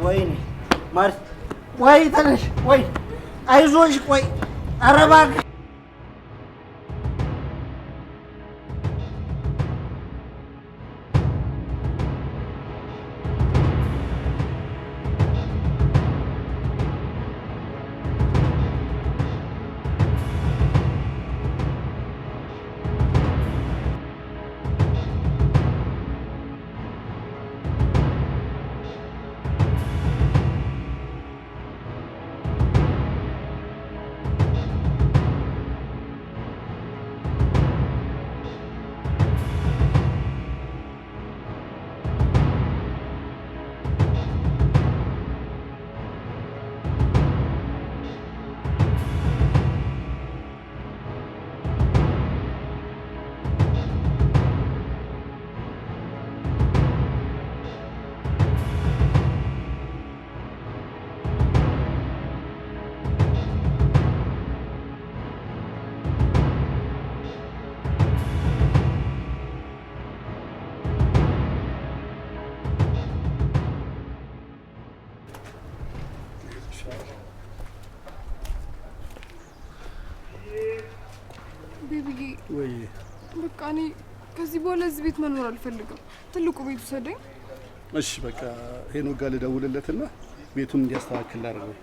ወይኔ ማር ወይ ተነሽ ወይ አይዞሽ ቆይ ኧረ እባክህ ወይ በቃ እኔ ከዚህ በኋላ እዚህ ቤት መኖር አልፈልግም። ትልቁ ቤት ወሰደኝ። እሺ በቃ ሄኖክ ጋር ልደውልለትና ቤቱን እንዲያስተካክል ላድርገው።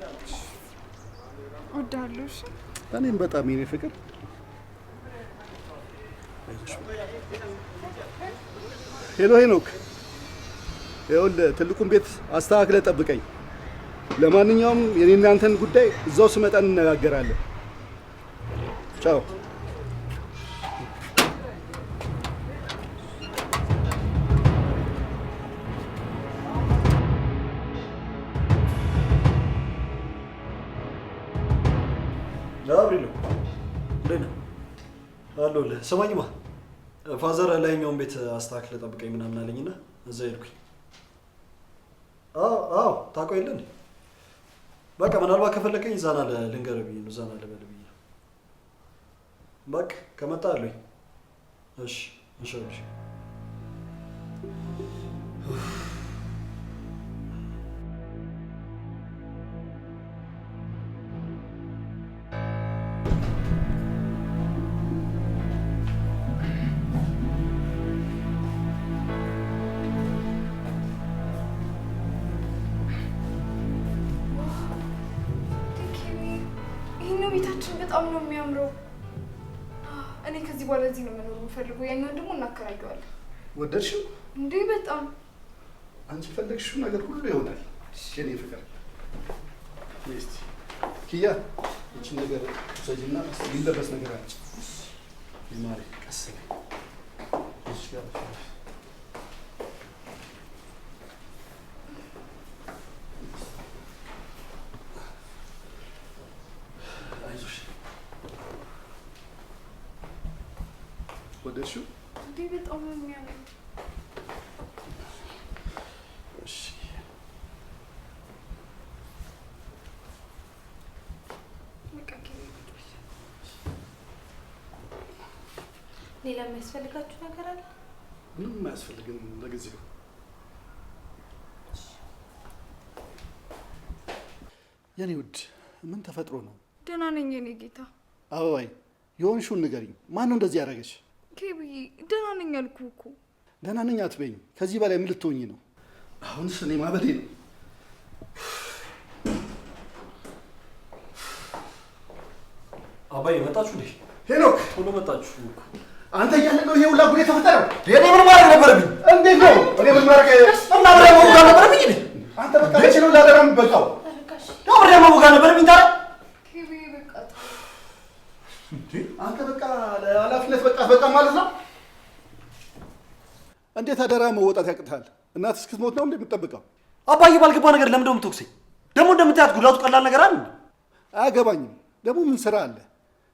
እወድሃለሁ። እሺ እኔም በጣም የኔ ፍቅር። ሄሎ ሄኖክ፣ ይኸውልህ ትልቁን ቤት አስተካክለህ ጠብቀኝ። ለማንኛውም የኔና አንተን ጉዳይ እዛው ስመጣ እንነጋገራለን። ቻው። ዳብሪሎ እንደና አሎለ ሰማኝማ ፋዘር ላይኛውን ቤት አስተካክለ ጠብቀኝ ምናምን አለኝና እዛ ሄድኩኝ። አዎ ታውቀው የለ እንዴ? በቃ ምናልባት ከፈለከኝ ዛና ልንገርህ ብዬ ነው። ዛና ልበል ብዬ ነው። በቃ ከመጣ አለኝ። እሺ እሺ በጣም ነው የሚያምረው። እኔ ከዚህ በኋላ እዚህ ነው መኖር የምፈልገው። ያኛውን ደግሞ እናከራየዋለን። ወደድሽው እንዴ? በጣም አንቺ ፈለግሽው ነገር ሁሉ ይሆናል። የኔ ፍቅር እስቲ ኪያ እቺ ነገር ሰጂና ሊለበስ ነገር አለች። ይማሪ ቀሰለ እሺ ጋር ወደድሽው እንዴ? በጣም ነው የሚያምረው። እሺ ሌላ የሚያስፈልጋችሁ ነገር አለ? ምንም አያስፈልግም ለጊዜው። የኔ ውድ ምን ተፈጥሮ ነው? ደህና ነኝ የኔ ጌታ። አበባይ የሆንሽውን ንገሪኝ። ማን ነው እንደዚህ ያደረገሽ? ኬብዬ ደህና ነኝ አልኩህ እኮ። ደህና ነኝ አትበይኝ። ከዚህ በላይ ምን ልትሆኚ ነው? አሁንስ እኔ ማበዴ ነው። አባዬ መጣችሁ እንዴ? ሄኖክ ቶሎ መጣችሁ እኮ። አንተ እያለ ነው ይሄ ሁላ ጉድ የተፈጠረው? እኔ ምን ማድረግ ነበረብኝ? እንዴት ነው እኔ ምን ማድረግ እና ብሬ መውጋት ነበረብኝ እንዴ? አንተ በቃ መቼ ነው ላደራም በቃው? ያው ብሬ መውጋት ነበረብኝ ታዲያ። ኬብዬ በቃ እንዴ አንተ በቃ ለኃላፊነት በቃ ማለት ነው። እንዴት አደራ መወጣት ያቅታል? እናት እስክትሞት ነው እንደምትጠብቀው? አባዬ ባልገባ ነገር ለምን ደሞ የምትወቅሰኝ? ደግሞ እንደምታያት ጉዳቱ ቀላል ነገር አይደል? አያገባኝም። ደግሞ ምን ስራ አለ?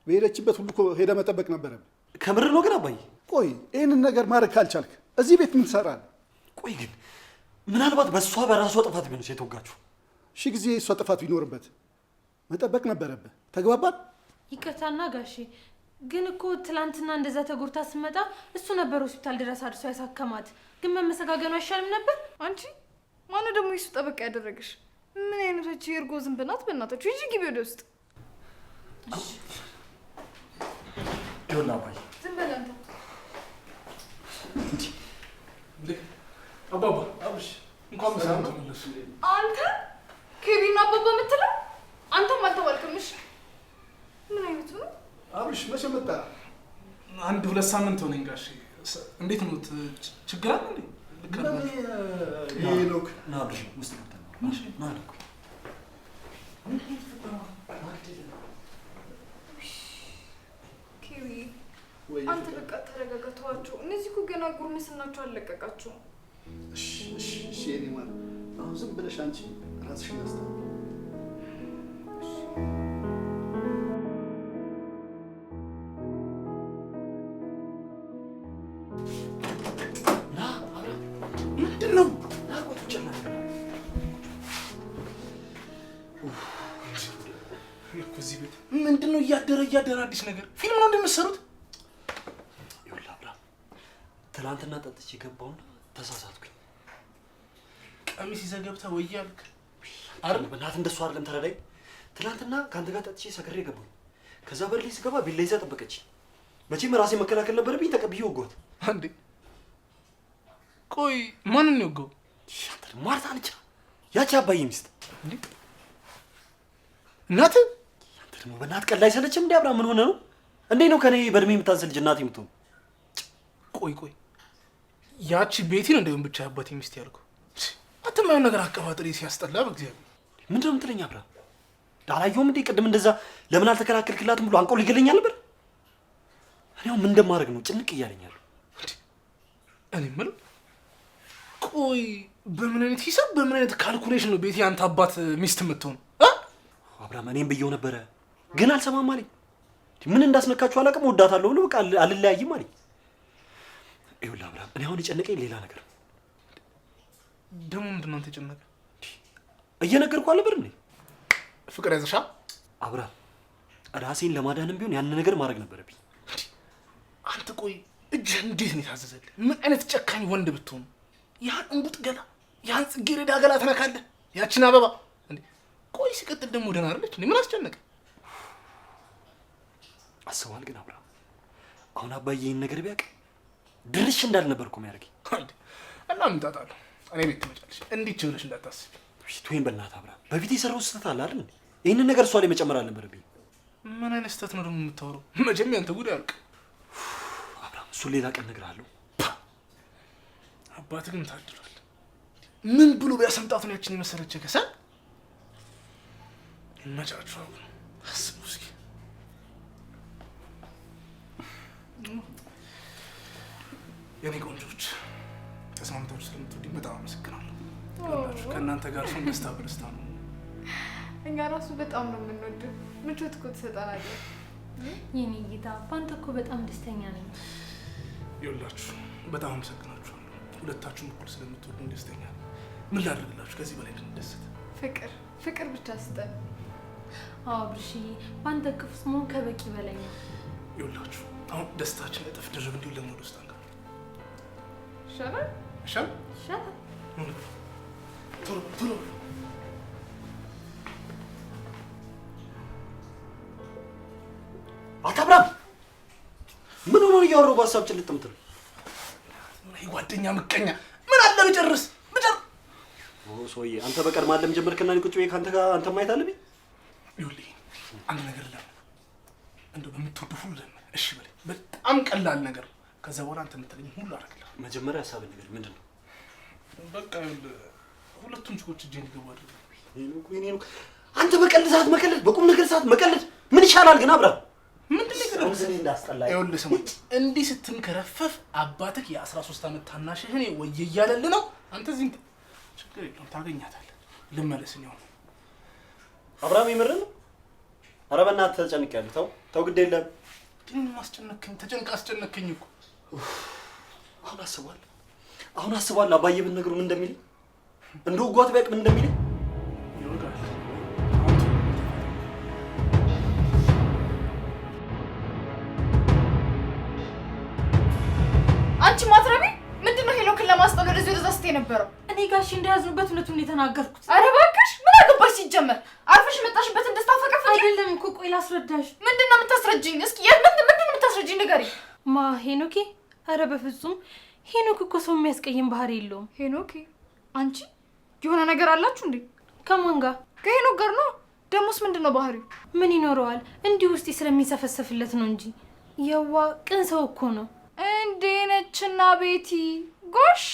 በሄደችበት ሁሉ እኮ ሄደ መጠበቅ ነበረብህ። ከምር ነው ግን አባዬ? ቆይ ይህንን ነገር ማድረግ ካልቻልክ እዚህ ቤት ምን ትሰራለህ? ቆይ ግን ምናልባት በእሷ በራሷ ጥፋት ቢሆንስ የተወጋችሁ? ሺህ ጊዜ እሷ ጥፋት ቢኖርበት መጠበቅ ነበረብህ። ተግባባን? ይቅርታና ጋሼ ግን እኮ ትላንትና እንደዛ ተጎድታ ስመጣ እሱ ነበር ሆስፒታል ድረስ አድርሶ ያሳከማት። ግን መመሰጋገኑ አይሻልም ነበር? አንቺ ማነው ደግሞ ይሱ ጠበቃ ያደረግሽ? ምን አይነቶች የእርጎ ዝንብ ናት? በእናታችሁ ሂጂ ግቢ ወደ ውስጥ። ይሁን አባዬ ዝም በል አንተ። አባባ አብሽ እንኳን በሰላም ተመለሱ። አንተ ኬቢና አባባ የምትለው አንተም አልተባልክም። እሺ ምን አይነቱ ነው? አብሽ መቼ መጣ? 1-2 ሳምንት ሆነኝ ጋሼ። እንዴት ነው? ችግር አለ እንዴ? ሄኖክ ና አብሽ ውስጥ ገብተን ና ልኩ ኬቢ አንተ በቃ ተረጋጋ፣ ተዋቸው። እነዚህ እኮ ገና ጉርምስናቸው አልለቀቃቸውም። እሺ የኔ ማር አሁን ዝም ብለሽ አንቺ ራስሽን አስተውል። ምንድነው? እዚህ ቤት ምንድነው እያደረ አዲስ ነገር ፊልም ነው እንደምትሰሩት? ይኸውልህ አብርሃም ትናንትና ጠጥቼ ገባሁና ተሳሳትኩኝ። ቀሚስ ይዘህ ገብተህ ወይ አልክ? አረ በእናትህ እንደሱ አይደለም ተረዳኝ። ትናንትና ከአንተ ጋር ጠጥቼ ሰክሬ ገባሁኝ። ከዛ በር ላይ ስገባ ቢላ ይዛ ጠበቀችኝ። መቼም ራሴ መከላከል ነበረብኝ። ተቀብዬ ወጋሁት። አንዴ ቆይ ማንን ነው የወጋው? ማርታ ነች፣ ያቺ አባዬ ሚስት። እናትህ? አንተ ደግሞ በእናትህ ቀልድ አይሰለችም እንዴ? አብርሃም ምን ሆነ ነው? እንዴት ነው ከኔ በእድሜ የምታንስ ልጅ እናቴ የምትሆን? ቆይ ያቺ ቤቲን እንደውም ብቻ አባቴ ሚስት ያልኩ አትማየው ነገር አቀባጥሪ ሲያስጠላ በእግዚአብሔር። ምንድነው የምትለኝ አብርሃም? አላየሁም እንዴ ቅድም እንደዛ ለምን አልተከላከልክላትም ብሎ አንቀው ሊገለኛል ነበር። እኔው ምን እንደማደርግ ነው ጭንቅ እያለኛል። እኔ የምለው ቆይ በምን አይነት ሂሳብ በምን አይነት ካልኩሌሽን ነው ቤቲ አንተ አባት ሚስት የምትሆን? አብርሃም እኔም ብየው ነበረ ግን አልሰማም አለኝ። ምን እንዳስነካችሁ አላውቅም። ወዳታለሁ ብሎ በቃ አልለያይም አለኝ። ይኸውልህ አብርሃም እኔ አሁን የጨነቀኝ ሌላ ነገር ነው። ደግሞ ምንድን ነው አንተ የጨነቀ? እየነገርኩህ አልነበር እንዴ? ፍቅር ያዘሻ? አብርሃም ራሴን ለማዳንም ቢሆን ያን ነገር ማድረግ ነበረብኝ። አንተ ቆይ እጅህ እንዴት ነው የታዘዘልህ? ምን አይነት ጨካኝ ወንድ ብትሆን ያን እንቡጥ ገላ ያን ጽጌረዳ ገላ ትነካለህ? ያችን አበባ እንዴ? ቆይ ሲቀጥል ደግሞ ደህና አይደለች እንዴ? ምን አስጨነቀ? አስበዋል ግን አብርሃም አሁን አባዬ ይህን ነገር ቢያውቅ ድርሽ እንዳልነበር እኮ የሚያደርገኝ። እና ምን ጣጣለሁ? እኔ ቤት ትመጫለሽ እንዲህ ብለሽ እንዳታስቢ። ፊትወይን በእናትህ አብርሃም በፊት የሰራው ስህተት አለ አይደል? ይህንን ነገር እሷ ላይ መጨመር አልነበረብኝ። ምን አይነት ስህተት ነው ደግሞ የምታወራው? መቼም ያንተ ጉዳይ አልቅ። አብርሃም እሱን ሌላ ቀን እነግርሃለሁ። አባትህ ግን ታድሯል። ምን ብሎ ቢያሰምጣት ነው ያችን የመሰለች ከሰል? ይመቻችሁ። አሁን አስቡ እስኪ። የኔ ቆንጆች ተስማምታችሁ ስለምትወዱኝ በጣም አመሰግናለሁ። ከእናንተ ጋር ሰው ደስታ በደስታ ነው። እኛ ራሱ በጣም ነው የምንወድህ። ምቾት እኮ ትሰጠናለህ። የኔ ጌታ በአንተ እኮ በጣም ደስተኛ ነኝ። ይኸውላችሁ በጣም አመሰግናችኋለሁ። ሁለታችሁም እኩል ስለምትወዱኝ ደስተኛ ነኝ። ምን ላድርግላችሁ ከዚህ በላይ እንድንደሰት? ፍቅር ብቻ ስጠን። አዎ ብርሽዬ በአንተ እቅፍ ውስጥ መሆን ከበቂ በላይ ነው። ይኸውላችሁ አሁን ደስታችን እጥፍ ድርብ እንዲሆን ለምን ወደ ውስጥ አንገባ? ይሻላል። ቶሎ አቶ አብርሃም ምን ሆኖ እያወራሁ በሀሳብ ጭልጥ የምትለው? ጓደኛ ምቀኛ ምን አለ ብጨርስ። ሰውዬ አንተ በቀር ማለም ጀመርክና ቁጭ ብዬ ከአንተ ጋር አንተ ማየት አለብኝ። ይኸውልህ አንድ ነገር ለምን እንደው በምትወደው ሁሉ ለምን እሺ በለኝ። በጣም ቀላል ነገር። ከዛ በኋላ አንተ የምትለኝ ሁሉ አደርግልሃለሁ። መጀመሪያ ሀሳብን ነገር ምንድን ነው? በቃ ይኸውልህ ሁለቱም ችኮች እጄ እንዲገቡ አድርግ። አንተ በቀልድ ሰዓት መቀለድ፣ በቁም ነገር ሰዓት መቀለድ ምን ይሻላል ግን አብርሃም? ምንድን ነው እንዳስጠላኝ? ይኸውልህ ስማ፣ እንዲህ ስትንከረፈፍ አባትህ የ13 ዓመት ታናሽህን ወየ እያለልህ ነው። አንተ እዚህ ችግር የለውም ታገኛታለህ። ልመለስ ነው አብርሃም የምርህ ነው? ኧረ በእናትህ ተጨንቄያለሁ። ተው ግድ የለም። ግን ማስጨነከኝ ተጨንቀህ አስጨነከኝ እኮ። አሁን አስቧል አባዬ ብትነግሩ ምን እንደሚልኝ እንደ ወጓት ቢያውቅ ምን እንደሚልኝ ይወጋል። አንቺ ማትረቢ ምንድነው ሄሎክን ለማስጠል ወደዚህ ወደዛ ስትይ ነበረው? እኔ ጋሽ እንዳያዝኑበት እውነቱን የተናገርኩት። ኧረ እባክሽ ምን አገባሽ ሲጀመር? አርፈሽ መጣሽበት እንደስታፈቀፍ አይደለም እኮ ቆይ ላስረዳሽ። ምንድነው የምታስረጂኝ? እስኪ ምንድነው የምታስረጂኝ ንገሪኝ። ማ ሄኖኬ? ኧረ በፍጹም ሄኖክ እኮ ሰው የሚያስቀይም ባህሪ የለውም። ሄኖኬ አንቺ የሆነ ነገር አላችሁ እንዴ? ከማን ጋር? ከሄኖክ ጋር ነው። ደሞስ ምንድነው ባህሪው? ምን ይኖረዋል? እንዲህ ውስጥ ስለሚሰፈሰፍለት ነው እንጂ የዋ ቅን ሰው እኮ ነው። እንዴ ነችና ቤቲ ጎሽ።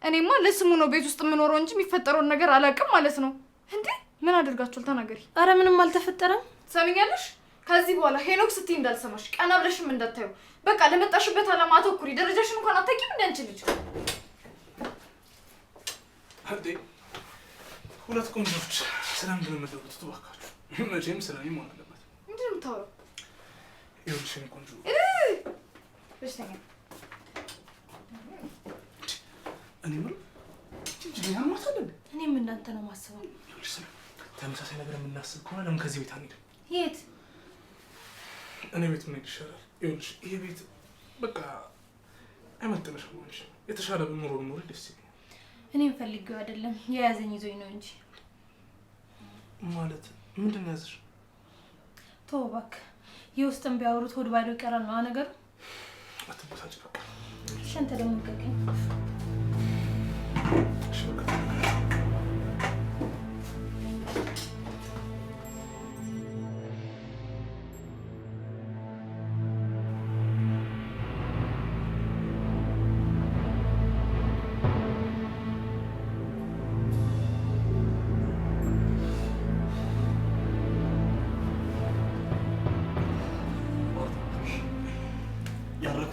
እኔማ ለስሙ ነው ቤት ውስጥ የምኖረው እንጂ የሚፈጠረውን ነገር አላውቅም ማለት ነው። እንዴ ምን አድርጋችኋል? ተናገሪ። አረ ምንም አልተፈጠረም። ትሰሚኛለሽ? ከዚህ በኋላ ሄኖክ ስትይ እንዳልሰማሽ ቀና ብለሽም እንዳታዩ። በቃ ለመጣሽበት አላማ አተኩሪ። ደረጃሽን እንኳን አታውቂም እንደ አንቺ ልጅ። አንዴ ሁለት ቆንጆች ስለምንድን ነው የምትደውሉት? እባካችሁ መቼም ስለኔ መሆን አለበት። ምንድን ነው የምታወራው? ይኸውልሽ የእኔ ቆንጆ በሽተኛ እኔ ምር ያማታል እንዴ? እኔም እንዳንተ ነው ማስበው። ይኸውልሽ ተመሳሳይ ነገር የምናስብ ከሆነ ለምን ከዚህ ቤት አንሄድም? የት? እኔ ቤት ምን ይሻላል? ይኸውልሽ ይሄ ቤት በቃ አይመጥንሽም ማለት ነው። የተሻለ ኑሮ ብኖር ደስ ይለኛል። እኔም ፈልጌው አይደለም የያዘኝ ይዞኝ ነው እንጂ። ማለት ምንድን ነው ያዘሽ? ተው እባክህ። የውስጥም ቢያወሩት ሆድ ባዶ ይቀራል ነው ነገሩ። አትበሳጭ በቃ። እሺ አንተ ደግሞ ልቀቀኝ። እሺ በቃ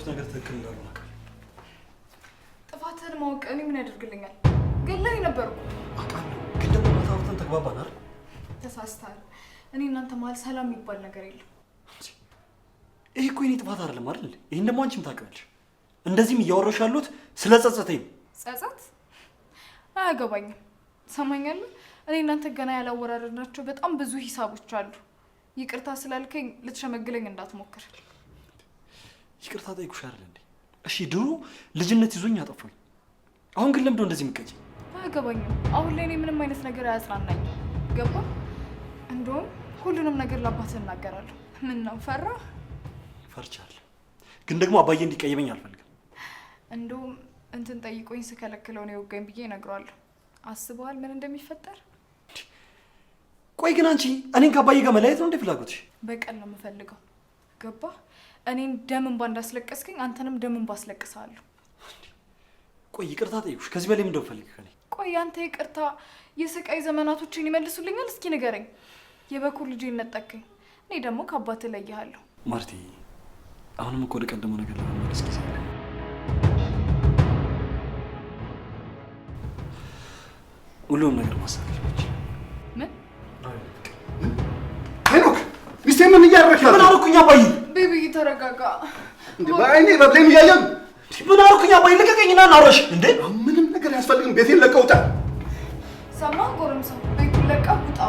ነገር ትክክል እንዳልሆነ አውቃለሁ። ጥፋትህን ማወቅ እኔ ምን ያደርግልኛል? ገለኝ ነበር እኮ አውቃለሁ፣ ግን ደግሞ ማታወርተን ተግባባን አይደል? ተሳስተሃል። እኔ እናንተ መሀል ሰላም የሚባል ነገር የለም። ይሄ እኮ የኔ ጥፋት አይደለም አይደል? ይሄን ደግሞ አንቺም ታውቂዋለሽ። እንደዚህም እያወራሽ ያሉት ስለ ጸጸተኝ። ጸጸት? አያገባኝም። ትሰማኛለህ? እኔ እናንተ ገና ያላወራረድናቸው በጣም ብዙ ሂሳቦች አሉ። ይቅርታ ስላልከኝ ልትሸመግለኝ እንዳትሞክር። ይቅርታ ጠይቁሽ አይደል እንዴ? እሺ ድሮ ልጅነት ይዞኝ አጠፋኝ። አሁን ግን ለምንድነው እንደዚህ የምትቀጪ? አያገባኝም። አሁን ላይ እኔ ምንም አይነት ነገር አያጽናናኝም። ገባ? እንደውም ሁሉንም ነገር ለአባትህ እናገራለሁ። ምን ነው ፈራ? ፈርቻለሁ፣ ግን ደግሞ አባዬ እንዲቀየመኝ አልፈልግም። እንደውም እንትን ጠይቆኝ ስከለክለው ነው የወጋኝ ብዬ እነግረዋለሁ። አስበዋል ምን እንደሚፈጠር? ቆይ ግን አንቺ እኔን ከአባዬ ጋር መለያየት ነው እንዴ ፍላጎትሽ? በቀል ነው የምፈልገው። ገባ? እኔን ደም እንባ እንዳስለቀስከኝ አንተንም ደም እንባ አስለቅስሃለሁ። ቆይ ይቅርታ ጠይቁሽ፣ ከዚህ በላይ ምን እንደምፈልግ ከኔ? ቆይ አንተ ይቅርታ የስቃይ ዘመናቶችን ይመልሱልኛል? እስኪ ንገረኝ። የበኩር ልጅ ነጠቀኝ፣ እኔ ደግሞ ከአባትህ እለይሃለሁ። ማርቲ፣ አሁንም እኮ ወደ ቀደመው ነገር ለመመለስ ጊዜ አለ። ሁሉም ነገር ማሳለፍ ይችላል። ምን? ሄኖክ ሚስቴ ምን እያደረግሽ? ምን አልኩኝ አባዬ? ቤቢ ተረጋጋ። እንዴ በአይኔ በብሌን እያየን ምን አልኩኝ አባዬ? ልቀቀኝና እናውራሽ። እንዴ ምንም ነገር ያስፈልግም። ቤቴን ለቀውጣ። ሰማህ ጎረምሳ? ቤቱን ለቀህ ውጣ።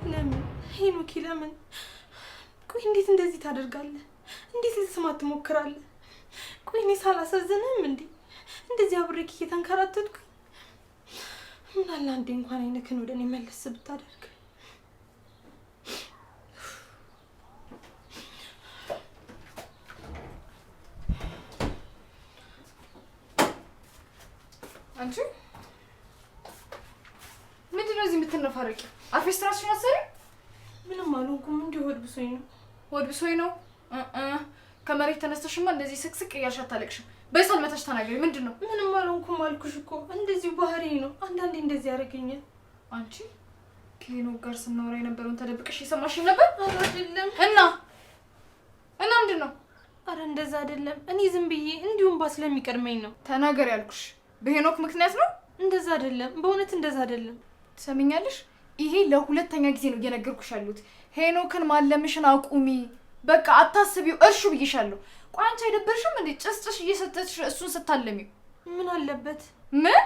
ለምን ሄኖክ ለምን? ቆይ እንዴት እንደዚህ ታደርጋለህ? እንዴት ልትስማት ትሞክራለህ? ቆይ እኔ ሳላሳዝንህም እንዴ እንደዚህ አብሬክ እየተንከራተትኩ? ምን አለ አንዴ እንኳን አይነክን ወደ እኔ መለስ ብታደርግ። አንቺ ምንድን ነው እዚህ የምትነፋረቂ? አርፈሽ ስራሽን አሰሪ። ምንም አልሆንኩም፣ እንዲሁ ሆድ ብሶኝ ነው። ሆድ ብሶኝ ነው? ከመሬት ተነስተሽማ እንደዚህ ስቅስቅ እያልሽ አታለቅሽም። በሰል መተሽ ተናገሪ። ምንድን ነው? ምንም አልሆንኩም አልኩሽ እኮ። እንደዚሁ ባህሪ ነው፣ አንዳንዴ እንደዚህ ያደርገኛል። አንቺ ከሄኖክ ጋር ስናወራ የነበረውን ተደብቀሽ የሰማሽ ነበር? አይደለም። እና ምንድን ነው? አረ እንደዛ አይደለም። እኔ ዝም ብዬ እንዲሁም ባስ ስለሚቀድመኝ ነው። ተናገሪ ያልኩሽ። በሄኖክ ምክንያት ነው? እንደዛ አይደለም፣ በእውነት እንደዛ አይደለም። ትሰሚኛለሽ? ይሄ ለሁለተኛ ጊዜ ነው እየነገርኩሽ ያሉት። ሄኖክን ማለምሽን አቁሚ፣ በቃ አታስቢው፣ እርሹ ብዬሻለሁ። ቆይ አንቺ አይደብርሽም እንዴ ጭስጭሽ እየሰጠሽ እሱን ስታለሚው? ምን አለበት? ምን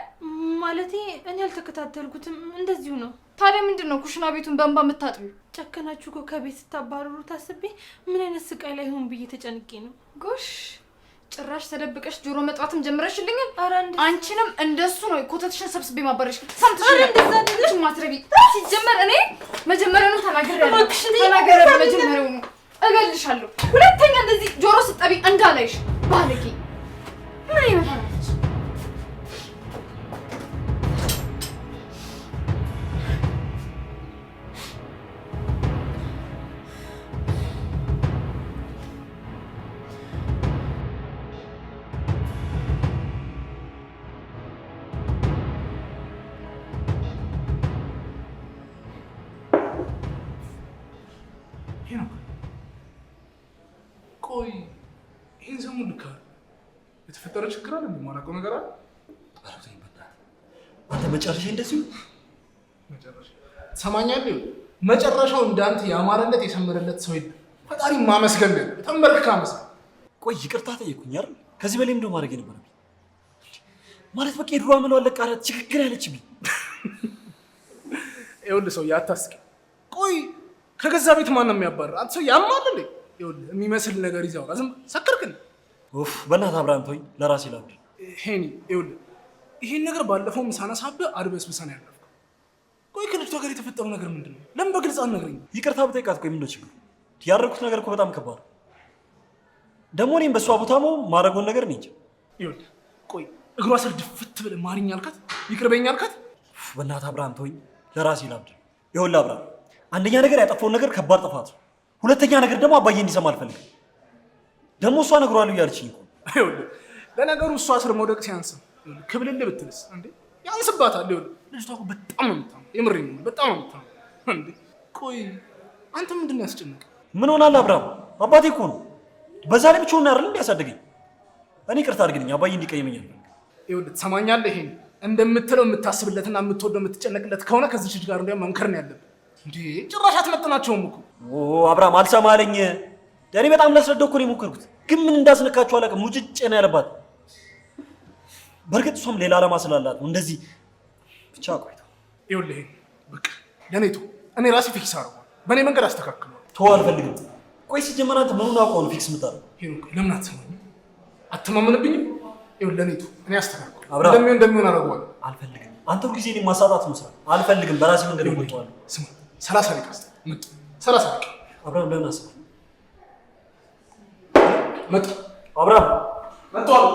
ማለቴ እኔ አልተከታተልኩትም እንደዚሁ ነው። ታዲያ ምንድነው ኩሽና ቤቱን በእንባ የምታጥቢው? ጨከናችሁ እኮ ከቤት ስታባረሩ ታስቤ ምን አይነት ስቃይ ላይ ሆን ብዬ ተጨንቄ ነው። ጎሽ ጭራሽ ተደብቀሽ ጆሮ መጥዋትም ጀምረሽልኛል። አንቺንም እንደሱ ነው ኮተትሽን ሰብስቤ ማባረሽ። ሰምተሽ እንደዛ አይደለሽ ማትረቢ። ሲጀመር እኔ መጀመሪያውኑ ተናግሬያለሁ። መጀመሪያውኑ እገልሻለሁ። ሁለተኛ እንደዚህ ጆሮ ስጠቢ እንዳላይሽ ባለጌ። ምን ይመጣልሽ? ቆይ ይህን ሰሞን ልካ የተፈጠረ ችግር አለ? የማላውቀው ነገር አለ? አንተ መጨረሻ እንደዚሁ መጨረሻ ትሰማኛለህ? መጨረሻው እንዳንተ ያማረለት የሰመረለት ሰው የለም። ፈጣሪ ማመስገን ነው። ተንበርክካ መስገን። ቆይ ይቅርታ ጠየቁኝ አይደል? ከዚህ በላይ ምንድነው ማድረግ የነበረብኝ? ማለት በቃ የድሮ አመሏ ለቃላት ችግር ያለችብኝ። ይኸውልህ ሰው ያታስቂ። ቆይ ከገዛ ቤት ማን ነው የሚያባርር? አንተ ሰው ያማል እንዴ? ይኸውልህ የሚመስል ነገር ይዘው ዝም ሰከርክን። ኡፍ በእናትህ አብርሃም ተወኝ፣ ለራሴ ላብድ። ሄኒ ይኸውልህ ይሄን ነገር ባለፈውም ሳነሳብህ አድበስብሰን ያለፍከው። ቆይ ከልጅቷ ጋር የተፈጠረው ነገር ምንድን ነው? ለምን በግልጽ አልነግረኝም? ይቅርታ ብጠይቃት ቆይ ምንድነው ችግሩ? ያደረኩት ነገር እኮ በጣም ከባድ ደግሞ እኔም በእሷ ቦታ ማድረጉን ነገር ነኝ። ይኸውልህ ቆይ እግሯ ስር ድፍት ብለህ ማርኝ አልካት? ይቅርበኝ አልካት? በእናትህ አብርሃም ተወኝ፣ ለራሴ ላብድ። ይኸውልህ አብርሃም አንደኛ ነገር ያጠፋውን ነገር ከባድ ጥፋት፣ ሁለተኛ ነገር ደግሞ አባዬ እንዲሰማ አልፈልግም። ደግሞ እሷ ነግሯለሁ እያለችኝ እኮ። ይኸውልህ ለነገሩ እሷ ስር መውደቅ ሲያንስ ክብልል ብትልስ እንዴ ያንስባታል። ይኸውልህ ልጅቷ እኮ በጣም ነው የምታምነው፣ የምሬን ነው በጣም ነው የምታምነው። እንዴ ቆይ አንተ ምንድን ነው ያስጨነቀ? ምን ሆናል አብርሃም? አባቴ እኮ ነው። በዛ ላይ ብቻውን አይደል እንዲያሳድገኝ። እኔ ይቅርታ አድርግልኝ አባዬ እንዲቀየመኝ አልፈልግም። ይኸውልህ ትሰማኛለህ? ይሄን እንደምትለው የምታስብለትና የምትወደው የምትጨነቅለት ከሆነ ከዚህ ልጅ ጋር እንዲያውም መምከር ነው ያለብህ። እንዴ ጭራሽ አትመጥናቸውም እኮ። አብርሃም አልሰማ አለኝ። እኔ በጣም ላስረዳው እኮ ነው የሞከርኩት፣ ግን ምን እንዳስነካቸው አላውቅም። ሙጭጭ ነው ያለባት። በእርግጥ እሷም ሌላ ዓላማ ስላላት ነው እንደዚህ ብቻ። ቆይቶ ይኸውልህ በቃ ለኔቱ እኔ ራሴ ፊክስ አደረገው፣ በእኔ መንገድ አስተካክለዋል። ተው አልፈልግም። ቆይ ሲጀመር አንተ ምኑን አውቀው ነው ፊክስ የምታደርገው? ሄኖክ ለምን አትሰማኝም? አትማመንብኝም? ይኸውልህ ለኔቱ እኔ አስተካክለዋል። እንደሚሆን አደርገዋለሁ። አልፈልግም። አንተ ሁልጊዜ እኔን ማሳጣት ነው ስራ። አልፈልግም። በራሴ መንገድ እወጣዋለሁ። ስማ 30 ደቂቃ አስተ መጡ 30 ደቂቃ አብርሃም ለምን አስበው መጡ አብርሃም መጡ አሉ።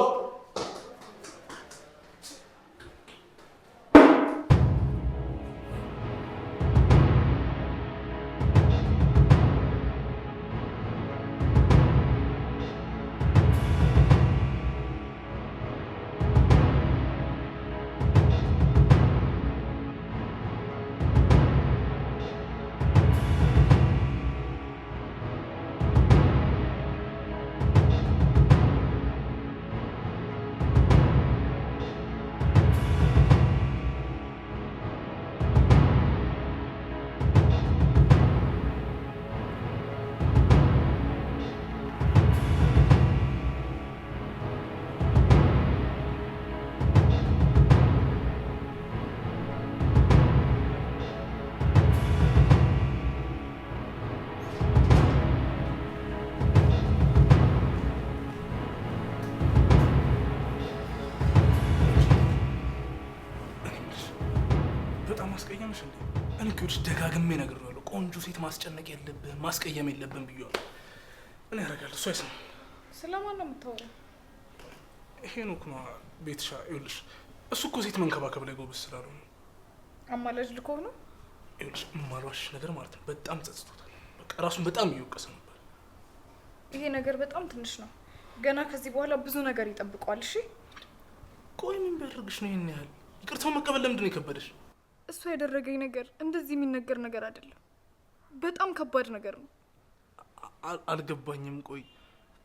ማስቀየምሽ እንዴ? እኔ እኮ ደጋግሜ እነግርሃለሁ፣ ቆንጆ ሴት ማስጨነቅ የለብህም ማስቀየም የለብህም ብዬዋለሁ። እኔ ያደርጋለሁ እሱ አይሰማም። ስለማን ነው የምታወራው? ሄኖክ ነው ቤትሻ። ይኸውልሽ እሱ እኮ ሴት መንከባከብ ላይ ጎበዝ ስላልሆነ አማላጅ ልኮህ ነው። ይኸውልሽ የማልዋሽሽ ነገር ማለት ነው በጣም ጸጽቶታል። በቃ ራሱን በጣም እየወቀሰ ነበር። ይሄ ነገር በጣም ትንሽ ነው። ገና ከዚህ በኋላ ብዙ ነገር ይጠብቀዋል። እሺ ቆይ ምን ቢያደርግሽ ነው ይሄን ያህል? ይቅርታውን መቀበል ለምንድን ነው የከበደሽ? እሱ ያደረገኝ ነገር እንደዚህ የሚነገር ነገር አይደለም። በጣም ከባድ ነገር ነው። አልገባኝም። ቆይ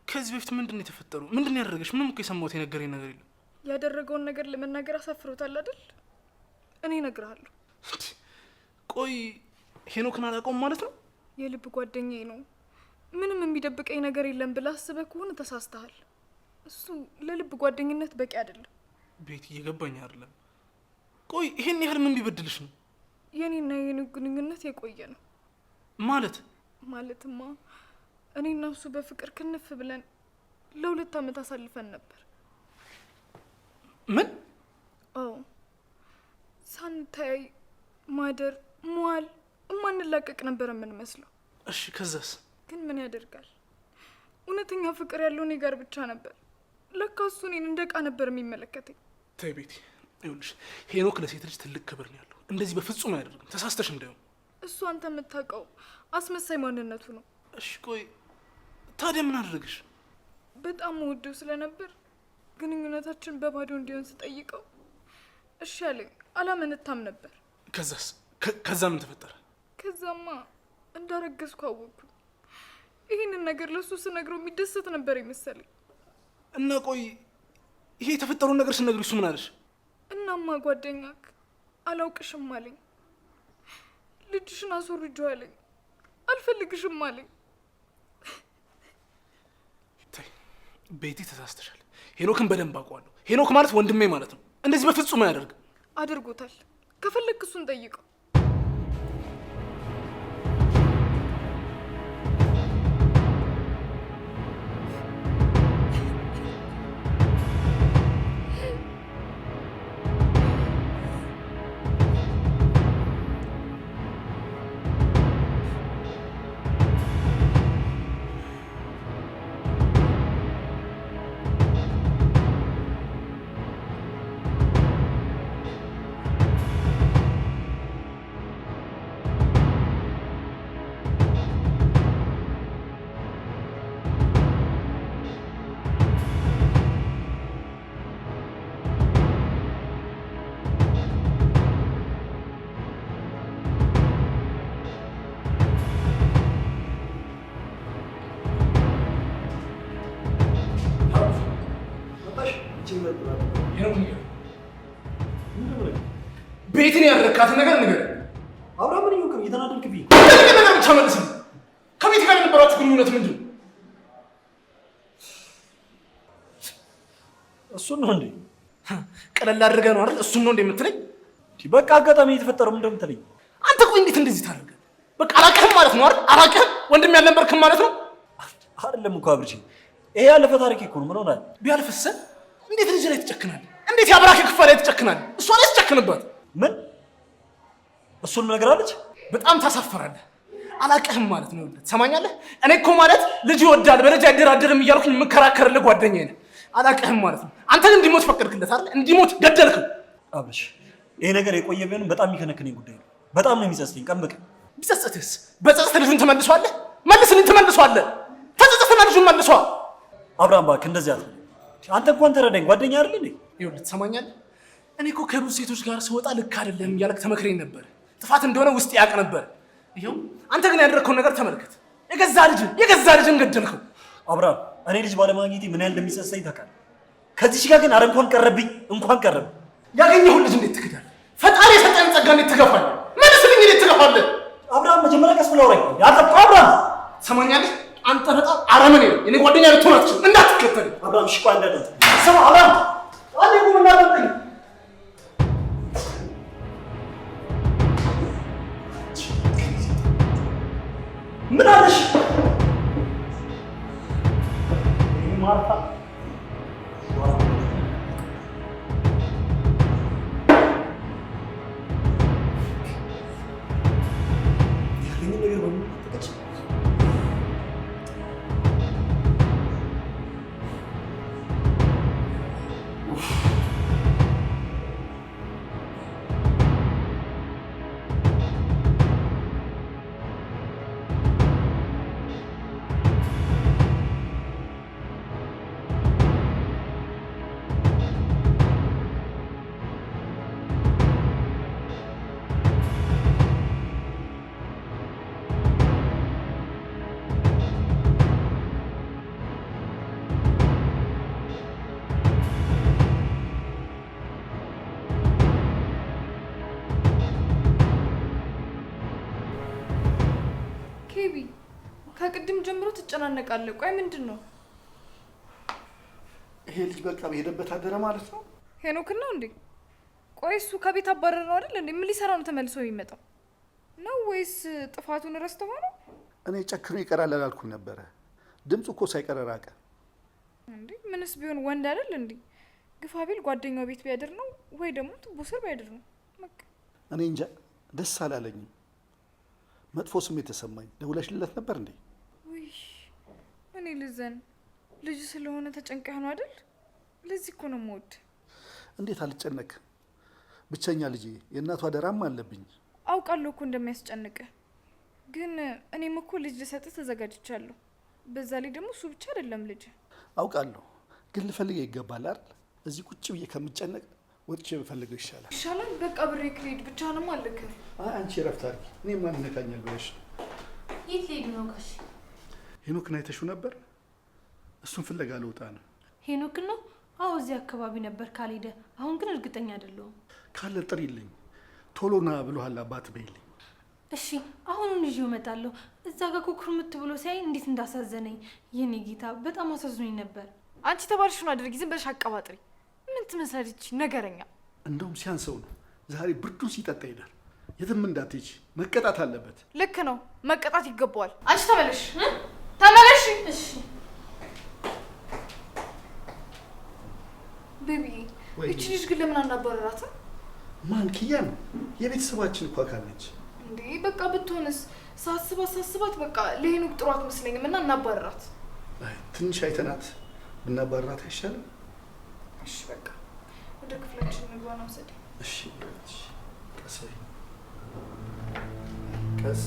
ከዚህ በፊት ምንድን ነው የተፈጠሩ? ምንድን ነው ያደረገሽ? ምንም እኮ የሰማሁት የነገረኝ ነገር የለም። ያደረገውን ነገር ለመናገር አሳፍሮታል አይደል? እኔ እነግርሃለሁ። ቆይ ሄኖክን አላውቀውም ማለት ነው? የልብ ጓደኛዬ ነው። ምንም የሚደብቀኝ ነገር የለም ብለህ አስበህ ከሆነ ተሳስተሃል። እሱ ለልብ ጓደኝነት በቂ አይደለም። ቤት እየገባኝ አይደለም። ቆይ ይሄን ያህል ምን ቢበድልሽ ነው? የኔና የኔ ግንኙነት የቆየ ነው ማለትማ እኔና እሱ በፍቅር ክንፍ ብለን ለ2 ዓመት አሳልፈን ነበር። ምን? አዎ ሳንታይ ማደር መዋል እማንላቀቅ ነበር የምንመስለው። እሺ ከዛስ? ግን ምን ያደርጋል እውነተኛ ፍቅር ያለው እኔ ጋር ብቻ ነበር። ለካ እሱ እኔን እንደ ዕቃ ነበር የሚመለከተኝ። ተይ ቤቲ፣ ይኸውልሽ ሄኖክ ለሴት ልጅ ትልቅ ክብር ነው ያለው። እንደዚህ በፍጹም አያደርግም። ተሳስተሽ እንዳይሆን። እሱ አንተ የምታውቀው አስመሳይ ማንነቱ ነው። እሺ ቆይ ታዲያ ምን አደረግሽ? በጣም ወደው ስለነበር ግንኙነታችን በባዶ እንዲሆን ስጠይቀው እሺ አለኝ። አላመነታም ነበር። ከዛስ? ከዛ ምን ተፈጠረ? ከዛማ እንዳረገዝኩ አወቅኩ። ይህንን ነገር ለሱ ስነግረው የሚደሰት ነበር ይመስለኝ። እና ቆይ ይሄ የተፈጠረውን ነገር ስነግሪው እሱ ምን አለሽ? እናማ ጓደኛክ አላውቅሽም አለኝ። ልጅሽን አስወርጄው አለኝ። አልፈልግሽም አለኝ። ተይ ቤቲ ተሳስተሻል። ሄኖክን በደንብ አውቀዋለሁ። ሄኖክ ማለት ወንድሜ ማለት ነው። እንደዚህ በፍጹም አያደርግም። አድርጎታል። ከፈለክ እሱን ጠይቀው። ቤትን ያደረካትን ነገር ንገር። አብርሃም ምን ይሁን እየተናደድክብኝ? ነገር ብቻ መልስልኝ። ከቤት ጋር የነበራችሁ ግንኙነት ምንድን ነው? እሱን ነው እንዴ? ቀለል አድርገህ ነው አይደል? እሱን ነው እንዴ የምትለኝ? በቃ አጋጣሚ የተፈጠረው ምን እንደምትለኝ። አንተ ቆይ እንዴት እንደዚህ ታደርጋለህ? በቃ አላውቅህም ማለት ነው አይደል? አላውቅህም ወንድም ያልነበርክም ማለት ነው አይደለም እኮ አብርሽ፣ ይሄ ያለፈ ታሪክ እኮ ነው። ምን ሆናል? ቢያልፍስ እንዴት ልጅ ላይ ትጨክናለህ? እንዴት ያብራክ ክፋ ላይ ትጨክናለህ? እሷ ላይ ትጨክንባት። ምን እሱን ነገር አለች? በጣም ታሳፈራለህ። አላውቅህም ማለት ነው። ትሰማኛለህ? እኔ እኮ ማለት ልጅ ይወዳል በልጅ አይደራደርም እያልኩኝ የምከራከርልህ ጓደኛዬ ነህ። አላውቅህም ማለት ነው። አንተ ግን እንዲሞት ፈቀድክለት አይደል? እንዲሞት ገደልከው። አብርሽ፣ ይሄ ነገር የቆየ ቢሆንም በጣም የሚከነክነኝ ጉዳይ ነው። በጣም ነው የሚጸጽተኝ ቀን በቀን። ቢጸጽትስ በጸጸት ልጁን ትመልሷለህ? መልስልኝ፣ ትመልሷለህ። ተጸጸትና ልጁን መልሷ። አብርሃም እባክህ እንደዚህ አትበል። አንተ እንኳን ተረዳኝ፣ ጓደኛ አይደል እንዴ? ይኸውልህ ትሰማኛለህ? እኔ እኮ ከብዙ ሴቶች ጋር ስወጣ ልክ አይደለም እያልክ ተመክረኝ ነበር። ጥፋት እንደሆነ ውስጥ ያውቅ ነበር። ይኸው አንተ ግን ያደረግከውን ነገር ተመልከት። የገዛ ልጅን ገደልከው። አብርሃም፣ እኔ ልጅ ባለማግኘቴ ምን ያህል እንደሚጸጽተኝ ታውቃለህ? ከዚህ ጋር ግን እንኳን ቀረብኝ። ያገኘሁን ልጅ እንዴት ትክዳለህ? ፈጣሪ የሰጠህን ጸጋ እንዴት ትገፋለህ? መልስልኝ፣ እንዴት ትገፋለህ? አብርሃም፣ መጀመሪያ ቀስ ብለህ አውራኝ። ያጠፋ አብርሃም፣ ትሰማኛለህ? አንተ በጣም አረመኔ ነው። የኔ ጓደኛ ልትሆን አትችልም። እንዳትከተለኝ አብርሃም። እሺ ቆይ አንዴ ስማ አብርሃም፣ አንዴ ቁም እናጠብቀኝ። ምን አለሽ? ማርታ ያለኝን ነገር በሙሉ ተቀጭ ከቅድም ጀምሮ ትጨናነቃለህ። ቆይ ምንድን ነው? ይሄ ልጅ በቃ በሄደበት አደረ ማለት ነው? ሄኖክ ነው እንዴ? ቆይ እሱ ከቤት አባረረው አይደል እንዴ? ምን ሊሰራ ነው ተመልሶ የሚመጣው? ነው ወይስ ጥፋቱን ረስተው ነው? እኔ ጨክኖ ይቀራል አላልኩም ነበረ? ድምፁ እኮ ሳይቀር ራቀ እንዴ። ምንስ ቢሆን ወንድ አይደል እንዴ? ግፋ ቢል ጓደኛው ቤት ቢያድር ነው ወይ ደግሞ ቱቦ ስር ቢያድር ነው። እኔ እንጃ ደስ አላለኝም። መጥፎ ስሜት ተሰማኝ። ደውለሽለት ነበር እንዴ? ውይ እኔ ልዘን ልጅ ስለሆነ ተጨንቀህ ነው አይደል? ለዚህ እኮ ነው የምወድ። እንዴት አልጨነቅ? ብቸኛ ልጄ የእናቷ አደራም አለብኝ። አውቃለሁ እኮ እንደሚያስጨንቅህ፣ ግን እኔም እኮ ልጅ ልሰጥህ ተዘጋጅቻለሁ። በዛ ላይ ደግሞ እሱ ብቻ አይደለም ልጅ። አውቃለሁ፣ ግን ልፈልገው ይገባል አይደል? እዚህ ቁጭ ብዬ ከምጨነቅ ወጥቼ ብፈልገው ይሻላል። ይሻላል። በቃ ብሬ ክሬድ ብቻንም አልክ። አንቺ ረፍት አድርጊ። እኔ ማን ነካኛል ብለሽ ነው? የት ሊሄዱ ነው ጋሽ? ሄኖክን አይተሽው ነበር? እሱን ፍለጋ ልወጣ ነው። ሄኖክ ነው? አዎ እዚህ አካባቢ ነበር ካልሄደ። አሁን ግን እርግጠኛ አይደለሁም። ካለ ጥሪልኝ። ቶሎ ና ብሎሃል አባት በይልኝ። እሺ አሁኑን ይዤው እመጣለሁ። እዛ ጋር ኩርምት ብሎ ሲያይ እንዴት እንዳሳዘነኝ። የኔ ጌታ በጣም አሳዝኖኝ ነበር። አንቺ ተባልሽውን አድርጊ። ዝም ብለሽ አቀባጥሪ። ምን ትመስላለች ነገረኛ። እንደውም ሲያንሰው ነው ዛሬ ብርዱን ሲጠጣ ይላል። የትም እንዳትሄጂ፣ መቀጣት አለበት። ልክ ነው፣ መቀጣት ይገባዋል። አንቺ ተመለሽ ተመለሽ። እሺ ቤቢ፣ እቺ ልጅ ግን ለምን አናባረራትም? ማን? ኪያ ነው የቤተሰባችን እኮ አካል ነች። እንዴ በቃ ብትሆንስ? ሳስባት በቃ ለሄኖክ ጥሩ አትመስለኝም እና እናባረራት። አይ ትንሽ አይተናት ብናባረራት አይሻልም? እሺ በቃ ወደ ክፍላችን እንግባ ነው ሰደ። እሺ ቀስ በይ ቀስ።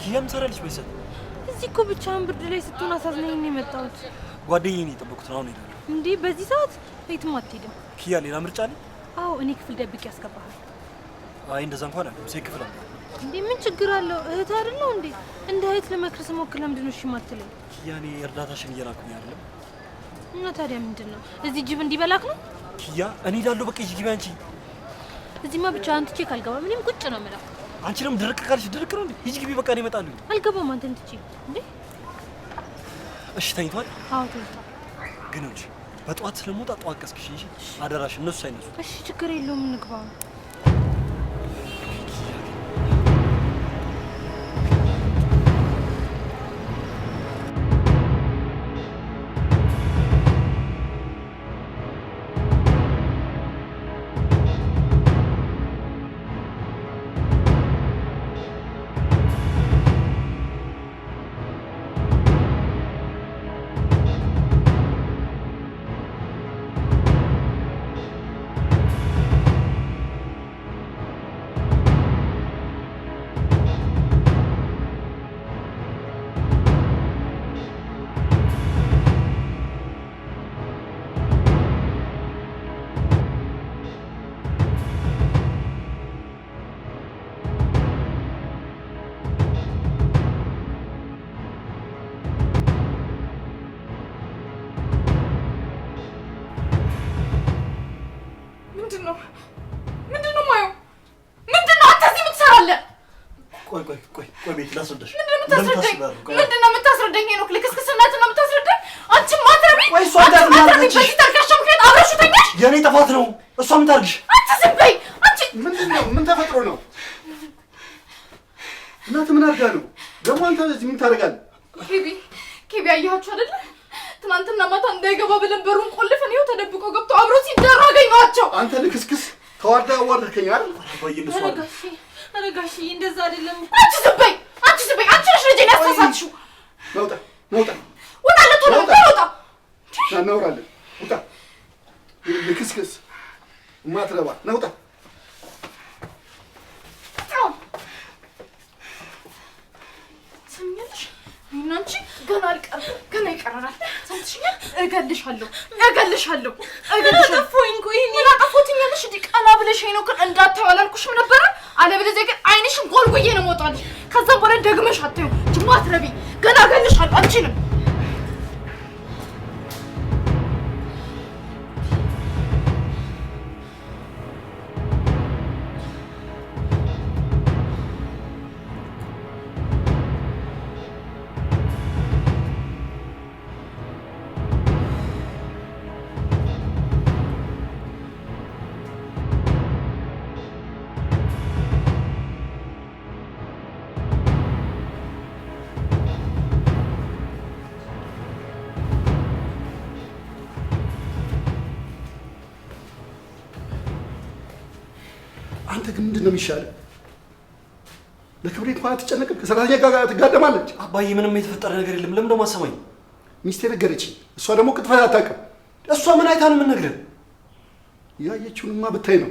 ኪያም ሰራልሽ በሰት እዚህ እኮ ብቻህን ብርድ ላይ ስትሆን አሳዝነኝ ነው የመጣሁት። ጓደኛዬን የጠበኩት ነው። አሁን ሄዳለሁ። እንዴ በዚህ ሰዓት የትም አትሄድም። ኪያ ሌላ ምርጫ አለ? አዎ እኔ ክፍል ደብቄ ያስገባሃል። አይ እንደዛ እንኳን አይደለም። ሴት ክፍል አለ። እንዴ ምን ችግር አለው? እህት አይደለው እንዴ? እንደ እህት ለመክር ስሞክር ለምንድን ነው እሺ የማትለኝ? ኪያ እኔ እርዳታሽን እየላኩኝ አይደለም። እና ታዲያ ምንድን ነው? እዚህ ጅብ እንዲበላክ ነው? ኪያ እኔ እሄዳለሁ። በቃ ይግቢ አንቺ። እዚህማ ብቻህን ትቼ ካልገባ ምንም ቁጭ ነው የምለው። አንቺ ደግሞ ድርቅ ካልሽ ድርቅ ነው እንዴ? ሂጂ ግቢ። በቃ እኔ እመጣለሁ። አልገባም አንተን ትቼ እንዴ። እሺ ተኝቷል? አዎ ተኝቷል። ግን እንጂ በጠዋት ስለምወጣ ጠዋት ቀስቅሽ እንጂ አደራሽ፣ እነሱ ሳይነሱ። እሺ ችግር የለውም እንግባ። ቆይ ቤት ላስረዳሽ። ምንድነው የምታስረዳኝ? ሄኖክ ልክስክስነት ነው የምታስረዳኝ? አንቺ ማትረቢ ወይ እሷ እንዳትናለች። በዚህ ተርካሽ ምክንያት አብረሽው ተኛሽ። የኔ ጥፋት ነው። እሷ ምን ታርግሽ? አንቺ ዝም በይ። አንቺ ምንድነው? ምን ተፈጥሮ ነው? እናት ምን አድርጋ ነው ደግሞ? አንተ እዚህ ምን ታደርጋለህ? ኬቢ አያችሁ አይደለ? ትናንትና ማታ እንዳይገባ ብለን በሩን ቆልፈን ይኸው ተደብቆ ገብቶ አብሮ ሲደራ አገኘኋቸው። አንተ ልክስክስ ተዋርዳ አዋርድከኝ አይደል? አረጋሽ እንደዛ አይደለም። አንቺ ዝም በይ። አንቺ ነሽ ልጄን ያሳሳትሽው። ውጣ ውጣለት ነው ውጣ። እናወራለን። ውጣ ልክስክስ ማትረባ ነውጣ። ሰምኛለሽ? እና ነው እንጂ ገና አልቀርም። ገና ይቀረናል። ሰምተሽኛል? እገልሻለሁ። ፎይን ቆይ ምን አጠፋሁትኛለሽ? እንዴ ቀና ብለሽ ነው ግን እንዳታዩ አላልኩሽም ነበረ? አለበለዚያ ግን አይንሽን ጎልጎዬ ነው የምወጣልሽ። ከዛም በኋላ ደግመሽ አታዩ። ጅማትረቢ ገና እገልሻለሁ። አንቺንም አንተ ግን ምንድን ነው የሚሻለው? ለክብሬ እንኳን አትጨነቅም? ከሰራተኛ ጋር ትጋደማለች። አባዬ ምንም የተፈጠረ ነገር የለም። ለምን ደግሞ አሰማኝ? ሚስቴ ነገረችኝ። እሷ ደግሞ ቅጥፈት አታውቅም። እሷ ምን አይታ ነው የምንነግርህ? ያየችውንማ ብታይ ነው።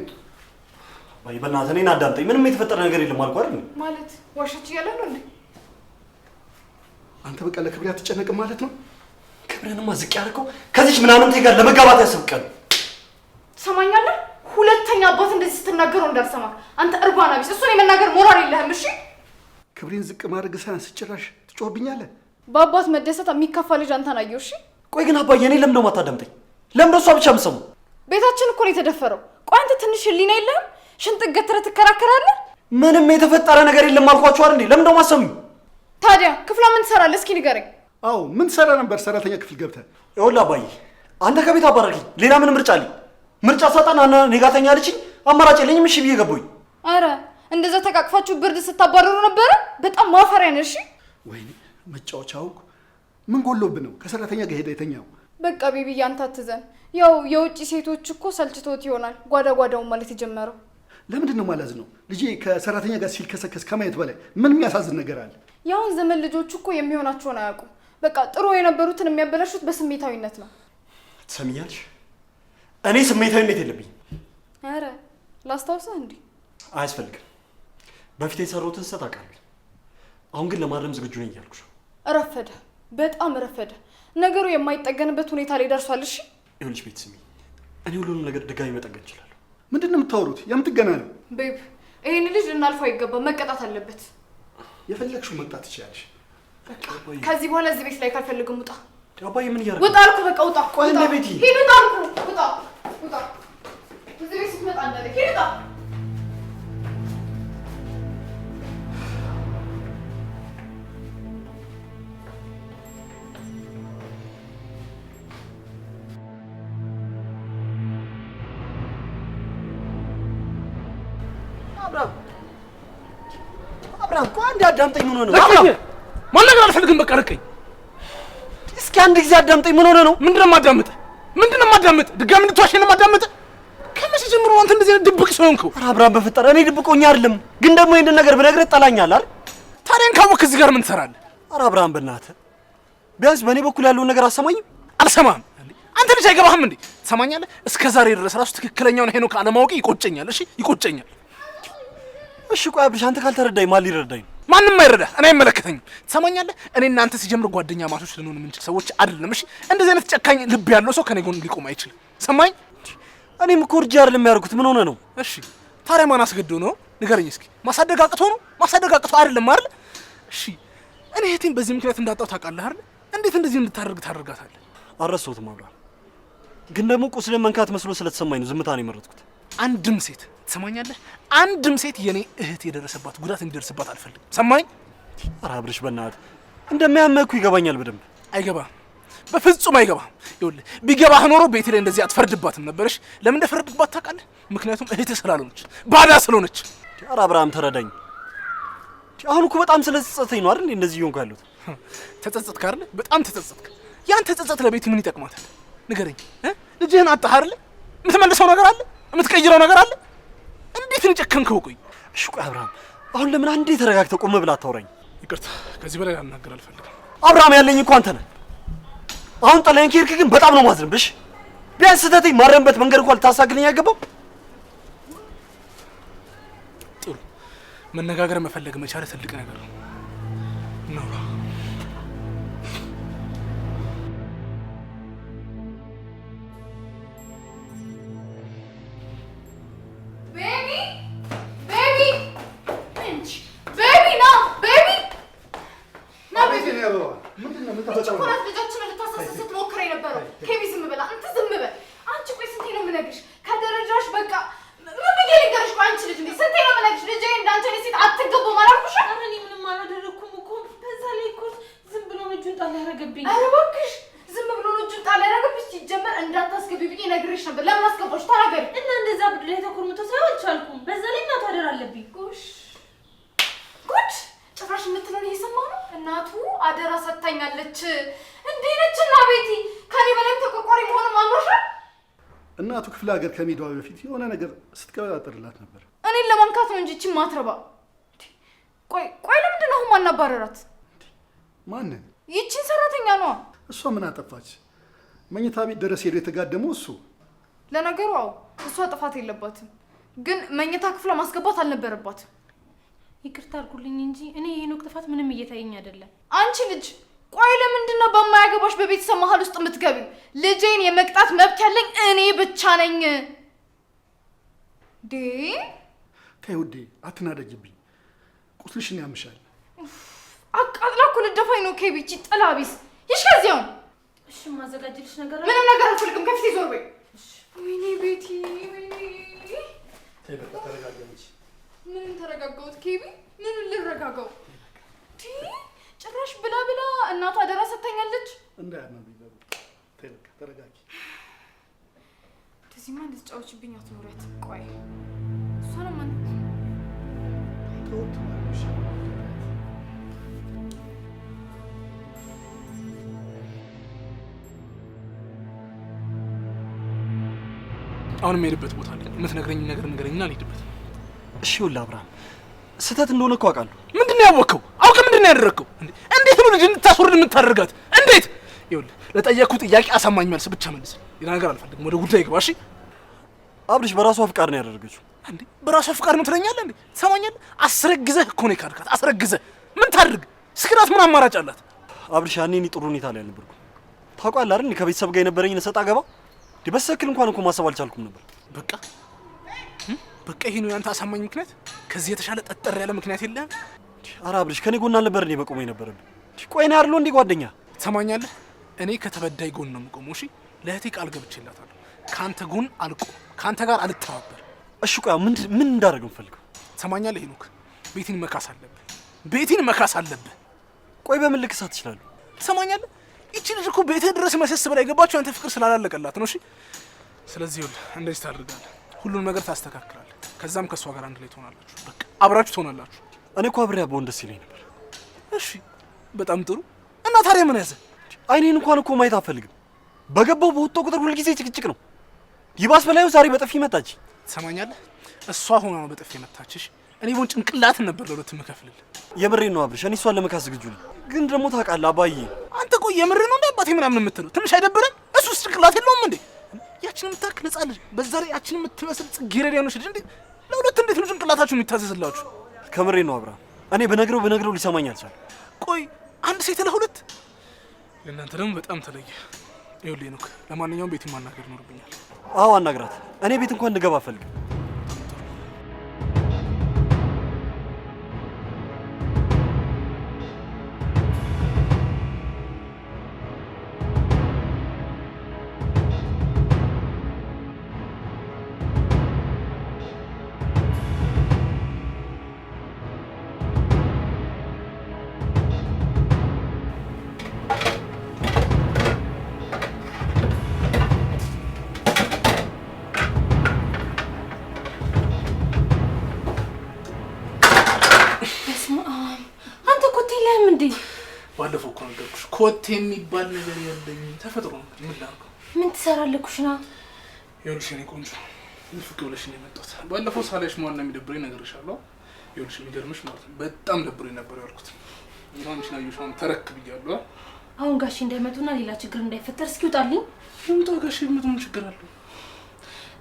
አባዬ በእናትህ እኔን አዳምጠኝ። ምንም የተፈጠረ ነገር የለም አልኩህ አይደል? ማለት ዋሸች እያለ ነው እንዴ? አንተ በቃ ለክብሬ አትጨነቅም ማለት ነው? ክብርህንማ ዝቅ ያደረገው ከዚች ምናምን ጋር ለመጋባት ያሰብቃል። ትሰማኛለህ? ሁለተኛ አባት እንደዚህ ስትናገረው እንዳልሰማ። አንተ እርባና ቢስ። እሱን የመናገር ሞራል የለህም። እሺ ክብሬን ዝቅ ማድረግ ሳያንስ ጭራሽ ትጮህብኛለህ። በአባት መደሰት የሚከፋ ልጅ አንተን አየሁ። እሺ ቆይ ግን አባዬ እኔ ለምን ነው የማታዳምጠኝ? ለምን እሷ ብቻ የምትሰማው? ቤታችን እኮ ነው የተደፈረው። ቆይ አንተ ትንሽ ህሊና የለህም? ሽንጥ ገትረህ ትከራከራለህ። ምንም የተፈጠረ ነገር የለም አልኳችሁ አይደል? ለምን ነው የማትሰሙኝ? ታዲያ ክፍሏ ምን ትሰራለህ? እስኪ ንገረኝ። አዎ ምን ትሰራ ነበር ሰራተኛ ክፍል ገብተህ? ይኸውልህ አባዬ አንተ ከቤት አባረርክኝ። ሌላ ምን ምርጫ አለኝ? ምርጫ ሳጣና እኔ ጋር ተኛ አለችኝ። አማራጭ የለኝም። እሺ ብዬ ገባሁኝ። አረ እንደዛ ተቃቅፋችሁ ብርድ ስታባረሩ ነበረ። በጣም ማፈሪያ ነሽ። እሺ ወይኔ መጫወቻው ምን ጎሎብህ ነው ከሰራተኛ ጋር ሄደ የተኛው? በቃ ቤቢዬ አንተ አትዘን። ያው የውጭ ሴቶች እኮ ሰልችቶት ይሆናል ጓዳ ጓዳውን ማለት የጀመረው። ለምንድን ነው ማለት ነው? ልጄ ከሰራተኛ ጋር ሲልከሰከስ ከማየት በላይ ምን የሚያሳዝን ነገር አለ? ያሁን ዘመን ልጆች እኮ የሚሆናቸውን አያውቁም። በቃ ጥሩ የነበሩትን የሚያበላሹት በስሜታዊነት ነው። ትሰሚኛለሽ? እኔ ስሜታዊነት የለብኝም። አረ ላስታውስህ እንዴ? አያስፈልግም። በፊት የሰሩትን ስህተት አውቃለሁ። አሁን ግን ለማረም ዝግጁ ነኝ እያልኩሽ። ረፈደ፣ በጣም ረፈደ። ነገሩ የማይጠገንበት ሁኔታ ላይ ደርሷል። እሺ ይኸውልሽ ቤት ስሚ፣ እኔ ሁሉንም ነገር ድጋሚ መጠገን እችላለሁ። ምንድን ነው የምታወሩት? የምትገና ነው? ቤብ ይሄን ልጅ ልናልፈው አይገባም። መቀጣት አለበት። የፈለግሽው መቅጣት ትችያለሽ። ከዚህ በኋላ እዚህ ቤት ላይ ካልፈልግም ውጣ። አባዬ ምን እያደረግህ? ውጣ አልኩህ። በቃ ውጣ። ቆይ እንደ ቤቲ ሂድ። ውጣ አልኩህ። ውጣ ውጣ። እዚህ ቤት ስትመጣ እንዳለህ ሂድ። ውጣ። አብርሃም ቆይ አንዴ አዳምጠኝ። ምን ሆነህ ነው? ማናገር አልፈልግም። በቃ ርቀኝ። እስኪ አንድ ጊዜ አዳምጠኝ። ምን ሆነህ ነው? ምንድነው የማዳምጥህ? ምንድነው የማዳምጥህ? ድጋሚ እንድትዋሽ ነው የማዳምጥህ? ከመቼ ጀምሮ አንተ እንደዚህ ድብቅ ሰው ሆንከው? ኧረ አብርሃም በፈጠረ እኔ ድብቆኝ አይደለም፣ ግን ደግሞ ይሄንን ነገር ብነግርህ ትጠላኛለህ አይደል? ታዲያን ካወቅህ እዚህ ጋር ምን ትሰራለህ? ኧረ አብርሃም በእናትህ ቢያንስ በእኔ በኩል ያለውን ነገር አሰማኝም። አልሰማህም። አንተ ልጅ አይገባህም እንዴ? ትሰማኛለህ? እስከ ዛሬ ድረስ ራሱ ትክክለኛውን ሄኖክ አለማወቅ ይቆጨኛል። እሺ ይቆጨኛል። እሺ ቆይ አብርሽ አንተ ካልተረዳኝ ማን ሊረዳኝ? ማንም አይረዳ። እኔ አይመለከተኝም። ትሰማኛለህ? እኔ እናንተ ሲጀምር ጓደኛ ማቾች ልንሆን የምንችል ሰዎች አይደለም። እሺ እንደዚህ አይነት ጨካኝ ልብ ያለው ሰው ከኔ ጎን ሊቆም አይችልም። ሰማኝ? እኔም እኮ እርጅ አይደለም ያደርኩት። ምን ሆነ ነው? እሺ ታዲያ ማን አስገድዶ ነው? ንገረኝ እስኪ። ማሳደግ አቅቶ ነው? ማሳደግ አቅቶ አይደለም አይደል? እሺ እኔ እህቴን በዚህ ምክንያት እንዳጣው ታውቃለህ አይደል? እንዴት እንደዚህ እንድታደርግ ታደርጋታለህ? አልረሳሁትም አብርሃም፣ ግን ደግሞ ቁስልን መንካት መስሎ ስለተሰማኝ ነው ዝምታ ነው የመረጥኩት። አንድም ሴት ትሰማኛለህ? አንድም ሴት የኔ እህት የደረሰባት ጉዳት እንዲደርስባት አልፈልግም። ሰማኝ? ኧረ አብርሽ በእናትህ እንደሚያመህ እኮ ይገባኛል በደንብ። አይገባህም፣ በፍጹም አይገባህም። ይኸውልህ ቢገባህ ኖሮ ቤቴ ላይ እንደዚህ አትፈርድባትም ነበርሽ። ለምን እንደፈረድክባት ታውቃለህ? ምክንያቱም እህትህ ስላልሆነች፣ ባዳ ስለሆነች። ኧረ አብርሃም ተረዳኝ። አሁን እኮ በጣም ስለተጸጸተኝ ነው አይደል እንደዚህ እየሆንኩ ያለሁት። ተጸጸትክ አይደል? በጣም ተጸጸትክ። ያን ተጸጸት ለቤት ምን ይጠቅማታል? ንገረኝ። ልጅህን አጣህ አይደል? የምትመልሰው ነገር አለ? የምትቀይረው ነገር አለ? እንዴት እንጨከንከው? ቆይ እሺ ቆይ አብርሃም፣ አሁን ለምን አንዴ ተረጋግተህ ቆም ብለህ አታወራኝ? ይቅርታ፣ ከዚህ በላይ ላናገር አልፈልግም። አብርሃም ያለኝ እኮ አንተ ነህ። አሁን ጥለኸኝ ከሄድክ ግን በጣም ነው ማዝንብሽ። ቢያንስ ስህተቴን ማረምበት መንገድ እንኳን ልታሳግልኝ አይገባም? ጥሩ መነጋገር መፈለግ መቻል ትልቅ ነገር ነው። ምንድነው የምትፈጠረው? ኮራት ልጆችን ልታሳስት ሞክሬ ነበር። ኬቢ ዝም በላ አንተ ዝም በል። አንቺ ቆይ ስንቴ ነው የምነግርሽ? ከደረጃሽ በቃ ምን ብዬ ልንገርሽ? ቆይ አንቺ ልጅ እንዴ ስንቴ ነው የምነግርሽ? ልጄ እንዳንቺ ሴት አትገባም አላልኩሽ? እኔ ምንም አላደረኩም እኮ። በዛ ላይ እኮ ዝም ብሎ ነው እጁን ጣል ያደረገብኝ። ኧረ እባክሽ ዝም ብሎ ነው እጁን ጣል ያደረገብሽ። ሲጀመር እንዳታስገቢ ብዬ ነግሬሽ ነበር። ለምን አስገባሽ? ተናገሪ። እና እንደዛ ብድ ላይ ተኮርምቶ ሳይሆን አልቻልኩም። በዛ ላይ እናቱ አደር አለብኝ። ጎሽ ጉድ! ጭራሽ የምትለውን እየሰማሁ ነው። እናቱ አደራ ሰጥታኛለች። እንዴ ነችና ቤቲ ከኔ በላይ ተቆርቋሪ መሆኑን አምሮሻል። እናቱ ክፍለ ሀገር ከመሄዷ በፊት የሆነ ነገር ስትቀባጥርላት ነበር። እኔን ለማንካት ነው እንጂ እቺ ማትረባ። ቆይ ለምንድን ነው ማናባረራት? ማንን? ይቺን ሰራተኛ ነው። እሷ ምን አጠፋች? መኝታ ቤት ድረስ ሄዶ የተጋደመው እሱ። ለነገሩ አዎ እሷ ጥፋት የለባትም፣ ግን መኝታ ክፍሏ ማስገባት አልነበረባትም። ይቅርታ አድርጉልኝ እንጂ እኔ የሄኖክ ጥፋት ምንም እየታየኝ አይደለም። አንቺ ልጅ ቆይ ለምንድን ነው በማያገባሽ በቤተሰብ መሀል ውስጥ የምትገቢው? ልጄን የመቅጣት መብት ያለኝ እኔ ብቻ ነኝ። ተይ ውዴ አትናደጅብኝ፣ ቁስልሽን ያምሻል። አቃጥላ እኮ ልደፋኝ ነው። ኬቢቺ ጥላቢስ ይሽ ከዚያው። እሺ ማዘጋጅልሽ ነገር አለ? ምንም ነገር አልፈልግም። ከፊቴ ዞር በይ። ወይኔ ቤቲ ወይኔ። ተይ በቃ ተረጋጋች። ምንም ተረጋጋሁት ኬቢ። ምን ልረጋጋው? ጭራሽ ብላ ብላ እናቷ አደራ ሰጥታኛለች። እንዳያመብኝ በሉ። ተይ በቃ ተረጋጊ። ተዚህማ እንድትጫወችብኝ አትኖሪያት። ቆይ እሷንም ማን ተውት ማለሽ አሁን የምሄድበት ቦታ አለ። የምትነግረኝ ነገር ንገረኝና ልሄድበት። እሺ ይኸውልህ አብርሃም፣ ስህተት እንደሆነ እኮ አውቃለሁ። ምንድነው ያወቅኸው? አውቀህ ምንድነው ያደረግከው? እንዴት ነው ልጅ እንድታስወርድ የምታደርጋት? እንዴት? ይኸውልህ ለጠየቅኩህ ጥያቄ አሳማኝ መልስ ብቻ መልስ። ሌላ ነገር አልፈልግም። ወደ ጉዳይ ግባ። እሺ አብርሽ በራሷ ፍቃድ ነው ያደረገችው። እንዴ በራሷ ፍቃድ ነው ትለኛለህ እንዴ? ትሰማኛለህ? አስረግዘህ እኮ ነው የካድካት። አስረግዘህ ምን ታድርግ? ስክራት ምን አማራጭ አላት? አብርሽ ያኔ እኔ ጥሩ ሁኔታ ላይ አልነበርኩም። ታውቃለህ አይደል? ከቤተሰብ ጋር የነበረኝ ሰጣ ገባ በስተክል እንኳን እኮ ማሰብ አልቻልኩም ነበር። በቃ ይሄ ነው ያንተ አሳማኝ ምክንያት? ከዚህ የተሻለ ጠጠር ያለ ምክንያት የለህም? ኧረ አብርሽ ከኔ ጎን አልነበር እንዴ መቆም የነበረብህ? ቆይ ነው አይደል እንዴ ጓደኛ? ትሰማኛለህ? እኔ ከተበዳይ ጎን ነው የምቆመው። እሺ ለእህቴ ቃል ገብቼላታለሁ። ካንተ ጎን አልቆም፣ ካንተ ጋር አልተባበር። እሺ ቆይ ምን እንዳደረግ እንፈልገው? ትሰማኛለህ ሄኖክ? ቤቲን መካስ አለብህ። ቤቲን መካስ አለብህ። ቆይ በምን ልክሳት እችላለሁ? ትሰማኛለህ? ይቺ ልጅ እኮ ቤትህ ድረስ መሰስ ብላ የገባችው አንተ ፍቅር ስላላለቀላት ነው። እሺ ስለዚህ ይኸውልህ እንደዚህ ታደርጋለህ። ሁሉንም ነገር ታስተካክላለህ። ከዛም ከሷ ጋር አንድ ላይ ትሆናላችሁ። በቃ አብራችሁ ትሆናላችሁ። እኔ እኮ አብሬያ በሆን ደስ ይለኝ ነበር። እሺ በጣም ጥሩ። እና ታዲያ ምን ያዘ? አይኔን እንኳን እኮ ማየት አልፈልግም። በገባው በወጣው ቁጥር ሁልጊዜ ጭቅጭቅ ነው። ይባስ በላዩ ዛሬ በጥፊ መታች። ትሰማኛለህ? እሷ ሆና ነው በጥፊ መታችሽ። እኔ ቦን ጭንቅላትን ነበር ለሁለት የምከፍልልህ። የምሬን ነው አብርሽ፣ እኔ እሷን ለመካስ ዝግጁ ነኝ። ግን ደግሞ ታውቃለህ አባዬ፣ አንተ ቆይ የምሬን ነው እንደ አባቴ ምናምን የምትለው ትንሽ አይደብርም? እሱስ ጭንቅላት የለውም እንዴ? ያችን የምታክል ህጻን ልጅ በዛ ላይ ያችን የምትመስል ጽጌረዳ ነሽ ልጅ እንዴ! ለሁለት እንዴት ነው ጭንቅላታችሁ የሚታዘዝላችሁ? ከምሬን ነው አብርሃም፣ እኔ በነግረው ሊሰማኝ አልቻለም። ቆይ አንድ ሴት ለሁለት? ለእናንተ ደግሞ በጣም ተለየ። ይኸውልህ ሄኖክ፣ ለማንኛውም ቤት ማናገር ይኖርብኛል። አዎ አናግራት። እኔ ቤት እንኳን እንድገባ አልፈልግም። ባለፈው እኮ ነገርኩሽ፣ ኮቴ የሚባል ነገር የለኝም። ተፈጥሮ ነው። ምን ላድርገው? ምን ትሰራለህ ኩሽና? ይኸውልሽ የእኔ ቆንጆ ፍቅ ብለሽ ነው የመጣሁት። ባለፈው ሳላይሽ ማን ነው የሚደብረኝ ነግሬሻለሁ። ይኸውልሽ የሚገርምሽ ማለት ነው በጣም ደብሮኝ ነበር ያልኩት። ይሁን ሽናዩሽ አሁን ተረክ ብያለሁ። አሁን ጋሽ እንዳይመጡና ሌላ ችግር እንዳይፈጠር እስኪ ውጣልኝ። ይምጣ ጋሽ ይመጡ፣ ምን ችግር አለው?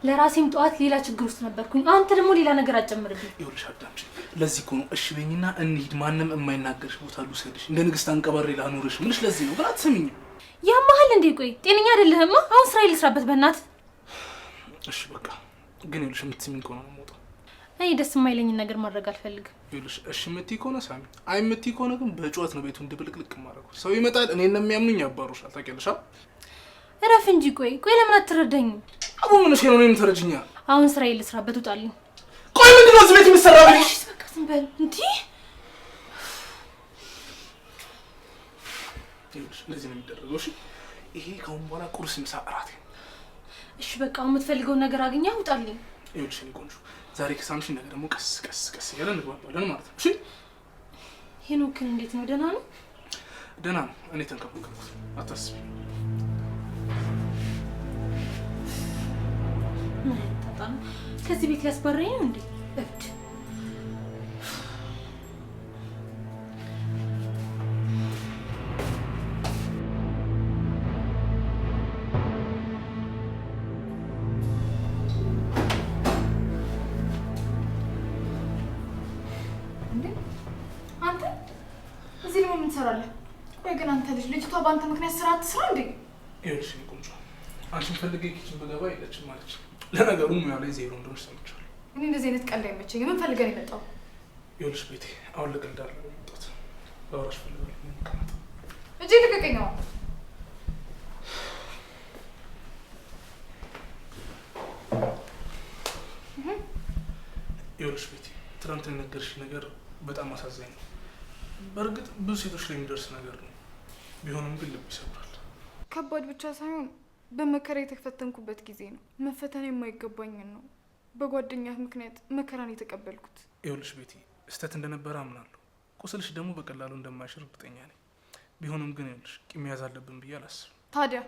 ለራሴም ጠዋት ሌላ ችግር ውስጥ ነበርኩኝ። አንተ ደግሞ ሌላ ነገር አጨምርብኝ። ይኸውልሽ አዳምጪኝ። ለዚህ እኮ ነው እሺ በይኝና እንሂድ፣ ማንም የማይናገርሽ ቦታ ልውሰድሽ፣ እንደ ንግስት አንቀባሬ ላኖርሽ ምንሽ። ለዚህ ነው ግን አትሰሚኝም። ያማህል እንዴ? ቆይ ጤነኛ አይደለህማ። አሁን ስራ ልስራበት በእናትህ። እሺ በቃ ግን ይኸውልሽ የምትሰሚኝ ከሆነ ነው የምወጣው። እኔ ደስ የማይለኝን ነገር ማድረግ አልፈልግም። ይኸውልሽ እሺ የምትይ ከሆነ ሳሚ፣ አይ የምትይ ከሆነ ግን በጩኸት ነው ቤቱን ድብልቅልቅ ማድረገው። ሰው ይመጣል፣ እኔን ነው የሚያምኑኝ፣ ያባሩሻል። ታውቂያለሽ? እረፍ እንጂ። ቆይ ለምን አትረዳኝም? አቡ ምን እሺ ነው እኔን ተረጅኛ። አሁን ስራዬን ልስራበት፣ ውጣልኝ። ቆይ ምንድን ነው እዚህ ቤት የሚሰራው? እሺ በቃ ዝም በል እንዴ። ይኸውልሽ እንደዚህ ነው የሚደረገው። እሺ ይሄ ከአሁን በኋላ ቁርስ፣ ምሳ፣ እራት። እሺ በቃ የምትፈልገውን ነገር አግኛ፣ ውጣልኝ። ይኸውልሽ እኔ ቆንጆ ዛሬ ከሳምሽ ነገር ደግሞ ቀስ እያለን እንግባባለን ማለት ነው። እሺ ሄኖክን እንዴት ነው? ደህና ነው? ደህና ነው። እኔ ተንከባከብኩት፣ አታስቢ። ታጣም ከዚህ ቤት ሊያስባረኝ ነው እንዴ? እብድ። ቆይ ግን አንተ ልጅቷ በአንተ ምክንያት ስራ አትስራ እንዴ? ይኸውልሽ እኔ ቆንጆ አንቺን ፈልጌ ኪችን በገባ የለችም ማለች። ለነገሩ ሙያ ላይ ዜሮ እንደሆነች ሰምቻለሁ። እኔ እንደዚህ አይነት ቀልድ አይመቸኝም። ምን ፈልገህ ነው የመጣው? ይኸውልሽ ቤቴ አሁን ለቀልድ አይደለም የመጣሁት። ላወራሽ ፈልጋለሁ። እንቀመጥ። እጄ ልቀቀኝ። ይኸውልሽ ቤቴ ትናንት የነገርሽ ነገር በጣም አሳዛኝ ነው። በእርግጥ ብዙ ሴቶች ላይ የሚደርስ ነገር ነው። ቢሆንም ግን ልብ ይሰብራል። ከባድ ብቻ ሳይሆን በመከራ የተፈተንኩበት ጊዜ ነው። መፈተን የማይገባኝን ነው በጓደኛህ ምክንያት መከራን የተቀበልኩት። ይኸውልሽ ቤቲ ስህተት እንደነበረ አምናለሁ። ቁስልሽ ደግሞ በቀላሉ እንደማይሽር እርግጠኛ ነኝ። ቢሆንም ግን ይኸውልሽ ቂም መያዝ አለብን ብዬ አላስብም። ታዲያ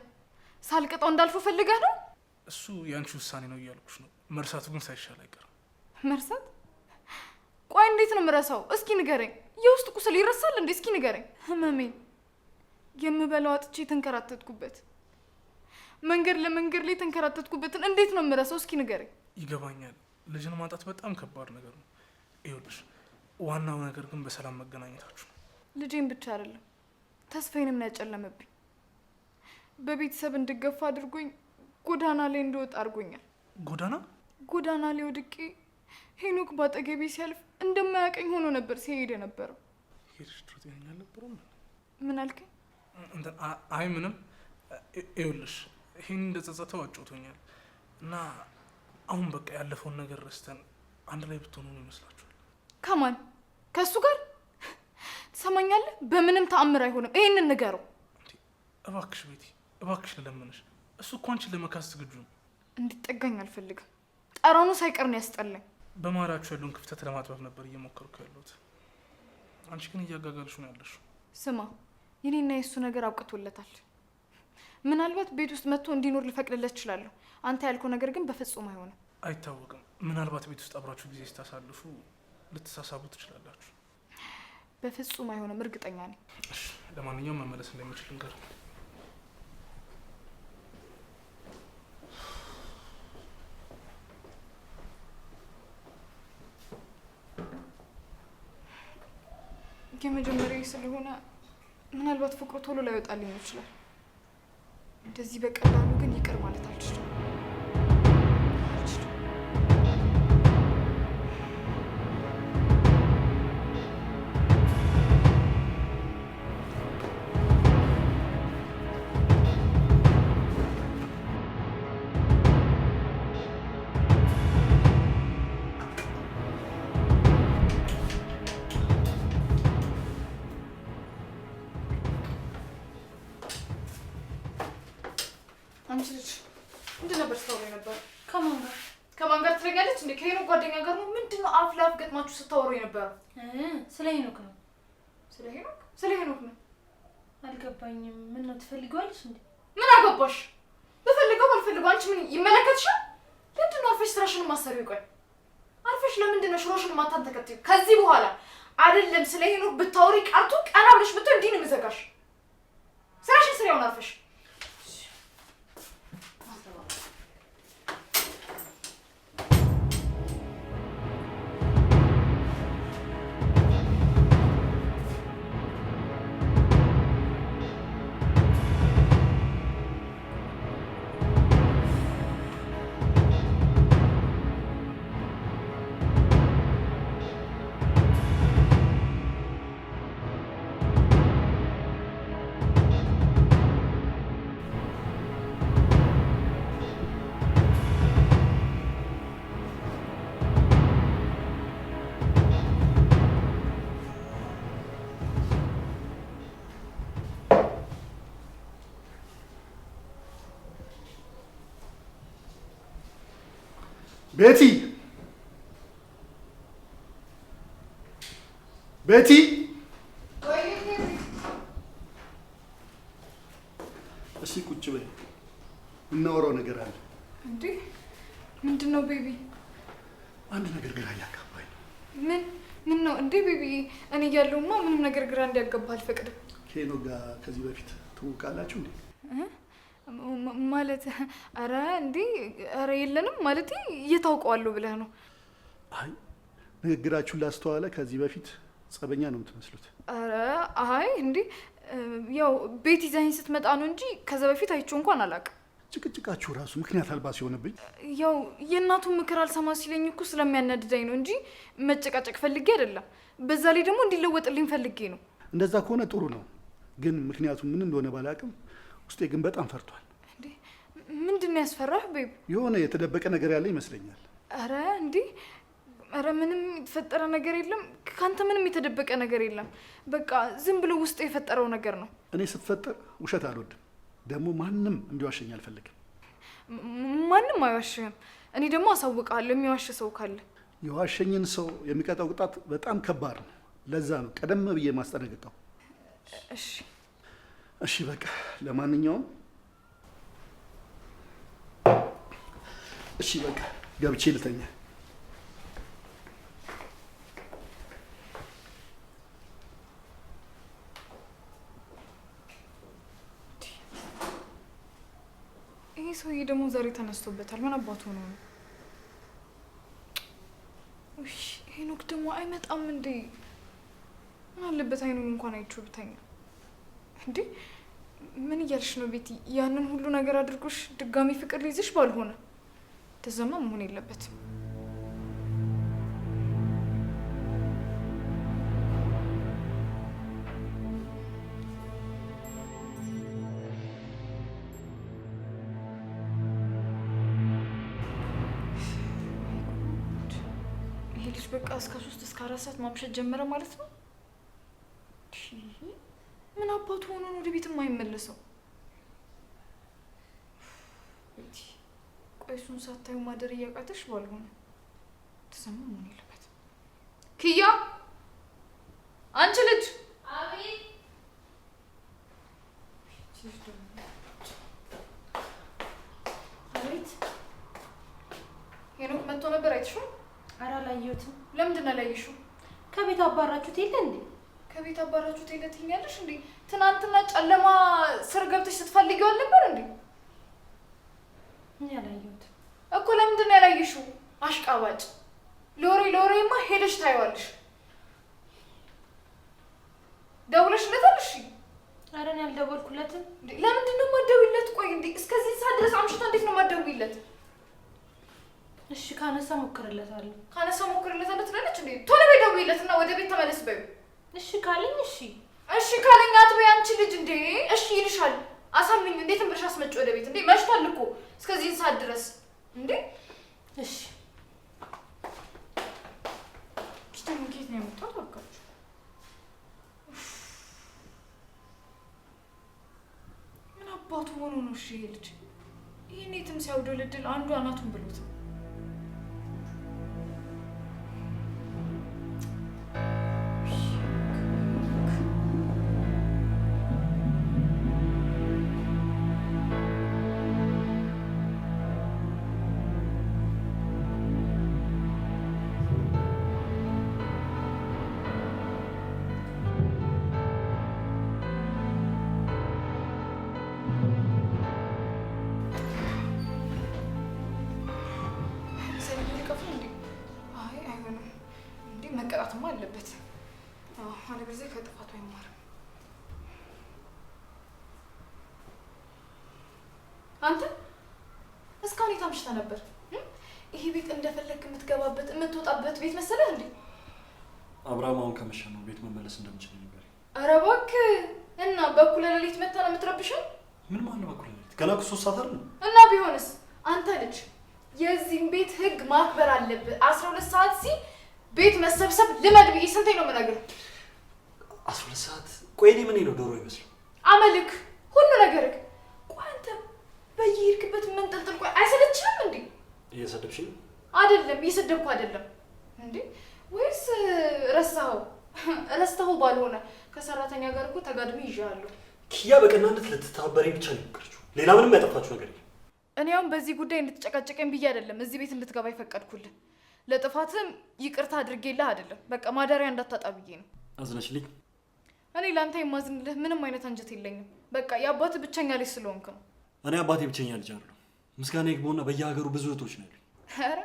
ሳልቀጣው እንዳልፈው ፈልገህ ነው? እሱ የአንቺ ውሳኔ ነው እያልኩሽ ነው። መርሳቱ ግን ሳይሻል አይቀርም። መርሳት? ቆይ እንዴት ነው የምረሳው? እስኪ ንገረኝ። የውስጥ ቁስል ይረሳል እንዴ? እስኪ ንገረኝ። ህመሜን የምበላው አጥቼ ተንከራተትኩበት፣ መንገድ ለመንገድ ላይ ተንከራተትኩበትን እንዴት ነው የምረሳው? እስኪ ንገረኝ። ይገባኛል። ልጅን ማጣት በጣም ከባድ ነገር ነው። ይኸውልሽ ዋናው ነገር ግን በሰላም መገናኘታችሁ ነው። ልጄን ብቻ አይደለም ተስፋዬንም ነው ያጨለመብኝ። በቤተሰብ እንድገፋ አድርጎኝ ጎዳና ላይ እንድወጣ አድርጎኛል። ጎዳና ላይ ወድቄ ሄኖክ ባጠገቤ ሲያልፍ እንደማያቀኝ ሆኖ ነበር ሲሄድ የነበረው። ሄድሽ ድሮ ጤነኛ አልነበረም? ምን አልከኝ? አይ ምንም። ይኸውልሽ ይሄን እንደጸጸተው አጫውቶኛል እና አሁን በቃ ያለፈውን ነገር ረስተን አንድ ላይ ብትሆኑ ነው ይመስላችኋል? ከማን? ከእሱ ጋር? ትሰማኛለህ? በምንም ተአምር አይሆንም። ይሄንን ንገረው። እባክሽ ቤቲ፣ እባክሽ ልለምንሽ። እሱ እኮ አንቺን ለመካስ ዝግጁ ነው። እንዲጠጋኝ አልፈልግም። ጠረኑ ሳይቀር ነው ያስጠላኝ። በመሀላችሁ ያለውን ክፍተት ለማጥበብ ነበር እየሞከርኩ ያለሁት። አንቺ ግን እያጋጋልሽ ነው ያለሽው። ስማ፣ የኔና የእሱ ነገር አብቅቶለታል። ምናልባት ቤት ውስጥ መጥቶ እንዲኖር ልፈቅድለት እችላለሁ። አንተ ያልከው ነገር ግን በፍጹም አይሆንም። አይታወቅም። ምናልባት ቤት ውስጥ አብራችሁ ጊዜ ስታሳልፉ ልትሳሳቡ ትችላላችሁ። በፍጹም አይሆንም፣ እርግጠኛ ነኝ። እሺ፣ ለማንኛውም መመለስ እንደሚችል እንገር። የመጀመሪያዬ ስለሆነ ምናልባት ፍቅሩ ቶሎ ላይወጣልኝ ይችላል። እንደዚህ በቀላሉ ግን ይቅር ማለት አልችልም። አንቺ ልጅ ምንድን ነበር ስታወሪ ነበር? ከማን ጋር ትለኛለች እንዴ? ከሄኖክ ጓደኛ ጋር ነው። ምንድነው አፍ ለአፍ ገጥማችሁ ስታወሩ የነበረው? ስለ ሄኖክ ነው። ስለ ሄኖክ ነው። አልገባኝም። ምን ነው ትፈልጊዋለሽ እንዴ? ምን አገባሽ? በፈልገው ባልፈልገው አንቺ ምን ይመለከትሻል? ምንድነው አርፈሽ ስራሽን ማሰሪው? ቆይ አርፈሽ ለምንድነው ሽሮሽን ማታን ተከትዩ? ከዚህ በኋላ አይደለም ስለ ሄኖክ ብታወሪ ቀርቶ ቀና ብለሽ ብትይ እንዲህ ነው የምዘጋሽ። ስራሽን ስሪያውን አርፈሽ ቤቲ ቤቲ እሺ ቁጭ በይ እናወራው ነገር አለ እንዴ ምንድን ነው ቤቢ አንድ ነገር ግራ እያጋባኝ ምን ነው እንዴ ቤቢ እኔ ያለውማ ምንም ነገር ግራ እንዲያጋባ አልፈቅድም ከሄኖ ጋር ከዚህ በፊት ትውቃላችሁ እንዴ ማለት አረ እንዴ አረ የለንም ማለት እየታውቀዋለሁ ብለህ ነው አይ ንግግራችሁን ላስተዋለ ከዚህ በፊት ጸበኛ ነው የምትመስሉት አረ አይ እንዴ ያው ቤት ይዘኸኝ ስትመጣ ነው እንጂ ከዛ በፊት አይቼው እንኳን አላውቅም ጭቅጭቃችሁ ራሱ ምክንያት አልባ ሲሆንብኝ ያው የእናቱን ምክር አልሰማ ሲለኝ እኮ ስለሚያናድዳኝ ነው እንጂ መጨቃጨቅ ፈልጌ አይደለም በዛ ላይ ደግሞ እንዲለወጥልኝ ፈልጌ ነው እንደዛ ከሆነ ጥሩ ነው ግን ምክንያቱ ምን እንደሆነ ባላውቅም ውስጤ ግን በጣም ፈርቷል እንዴ ምንድነው ያስፈራህ ቤቢ የሆነ የተደበቀ ነገር ያለ ይመስለኛል አረ እንዴ አረ ምንም የተፈጠረ ነገር የለም ካንተ ምንም የተደበቀ ነገር የለም በቃ ዝም ብሎ ውስጥ የፈጠረው ነገር ነው እኔ ስትፈጠር ውሸት አልወድም ደግሞ ማንንም እንዲዋሸኝ አልፈልግም ማንንም አይዋሽህም እኔ ደግሞ አሳውቃለሁ የሚዋሽ ሰው ካለ የዋሸኝን ሰው የሚቀጣው ቅጣት በጣም ከባድ ነው ለዛ ነው ቀደም ብዬ ማስጠነቅቀው እሺ በቃ ለማንኛውም እሺ በቃ ገብቼ ልተኛ ይሄ ሰውዬ ደግሞ ዛሬ ተነስቶበታል ምን አባቱ ነው እሺ ሄኖክ ደግሞ አይመጣም እንዴ ምን አለበት አይኑን እንኳን አይቼው ብተኛ እንዴ ምን እያልሽ ነው ቤቲ ያንን ሁሉ ነገር አድርጎሽ ድጋሚ ፍቅር ሊይዝሽ ባልሆነ ተዘማ መሆን የለበትም ይሄ ልጅ በቃ እስከ 3 እስከ 4 ሰዓት ማምሸት ጀመረ ማለት ነው ምን አባቱ ሆኖ ነው ወደ ቤት የማይመለሰው ቆይ እሱን ሳታዩ ማደር እያቃተሽ ባልሆነ ተሰማ መሆን የለበትም ኪያ አንቺ ልጅ አቤት አቤት ሄኖክ መጥቶ ነበር አይተሽው ኧረ አላየሁትም ለምንድን ነው ያላየሽው ከቤት አባራችሁት የለ እንዴ ከቤት አባራችሁት የለ ትኛለሽ እንዴ ትናንትና ጨለማ ስር ገብተሽ ስትፈልጊው አልነበር እንዴ እኔ አላየሁትም እኮ ለምንድን ነው ያላየሽው አሽቃባጭ ሎሬማ ሄደሽ ታይዋለሽ ደውለሽለታል እሺ ኧረ እኔ አልደወልኩለትም ለምንድን ነው የማትደውይለት ቆይ እንዴ እስከዚህ ሰዓት ድረስ አምሽቶ እንዴት ነው የማትደውይለት እሺ ካነሳ ሞክርለታለሁ ትላለች እንዴ ቶሎ በይ ደውይለትና ወደ ቤት ተመለስ በይ እሺ ካለኝ እሺ ካለኝ አትበይ አንቺ ልጅ እንዴ እሺ ይልሻል አሳምኝ እንዴት ብለሽ አስመጪ ወደ ቤት እንዴ መሽቷል እኮ እስከዚህ ሰዓት ድረስ እንዴ እሺ ኪታን እንዴት ነው የመጣው ታውቃችሁ ምን አባቱ ሆኖ ነው እሺ ይሄ ልጅ ይሄን የትም ሲያውደለድል አንዱ አናቱን ብሎት መቀጣትማ አለበት አለ ጊዜ ከጥፋቱ አይማርም አንተ እስካሁን የታምሽታ ነበር ይሄ ቤት እንደፈለክ የምትገባበት የምትወጣበት ቤት መሰለህ እንዴ አብርሃም አሁን ከመሸ ነው ቤት መመለስ እንደምችል ነበር ኧረ እባክህ እና በኩለ ሌሊት መታ ነው የምትረብሸው ምን ማለት በኩለ ሌሊት ገና 3 ሰዓት አይደል እና ቢሆንስ አንተ ልጅ የዚህን ቤት ህግ ማክበር አለብህ 12 ሰዓት ቤት መሰብሰብ ልመድ ብዬ ስንቴ ነው የምነግርህ 12 ሰዓት ቆይ እኔ ምን ነው ዶሮ ይመስል አመልክ ሁሉ ነገርክ ቆይ አንተ በየሄድክበት መንጠልጥል ቆይ አይሰለችህም እንዴ እየሰደብሽኝ አይደለም እየሰደብኩ አይደለም እንዴ ወይስ ረስተኸው ባልሆነ ከሰራተኛ ጋር እኮ ተጋድሜ ይዣለሁ። ኪያ በቀናነት ልትተባበሪ ብቻ ነው የሞከረችው። ሌላ ምንም ያጠፋችው ነገር የለም። እኔ አሁን በዚህ ጉዳይ እንድትጨቃጨቀኝ ብዬ አይደለም እዚህ ቤት እንድትገባ ይፈቀድኩልህ። ለጥፋትም ይቅርታ አድርጌልህ አይደለም በቃ ማደሪያ እንዳታጣ ብዬ ነው። አዝነሽልኝ? እኔ ላንተ የማዝንልህ ምንም አይነት አንጀት የለኝም። በቃ የአባትህ ብቸኛ ልጅ ስለሆንክ ነው። እኔ አባቴ ብቸኛ ልጅ አይደለሁ። ምስጋና ይግባውና በየሀገሩ ብዙ እህቶች ነው ያሉኝ። ኧረ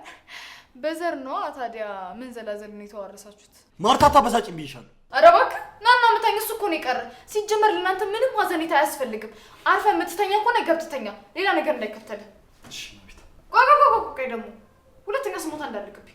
በዘር ነው ታዲያ ምን ዘላዘል ነው የተዋረሳችሁት? ማርታታ በሳጭኝ ብዬሻለሁ። ኧረ እባክህ ናና ምታኝ። እሱ እኮ ነው የቀረ። ሲጀመር ለእናንተ ምንም ሀዘኔታ አያስፈልግም። አርፈህ የምትተኛ ከሆነ ገብተኛ፣ ሌላ ነገር እንዳይከተልህ። እሺ ማቤት። ቆይ ደግሞ ሁለተኛ ስሞታ እንዳልክብኝ።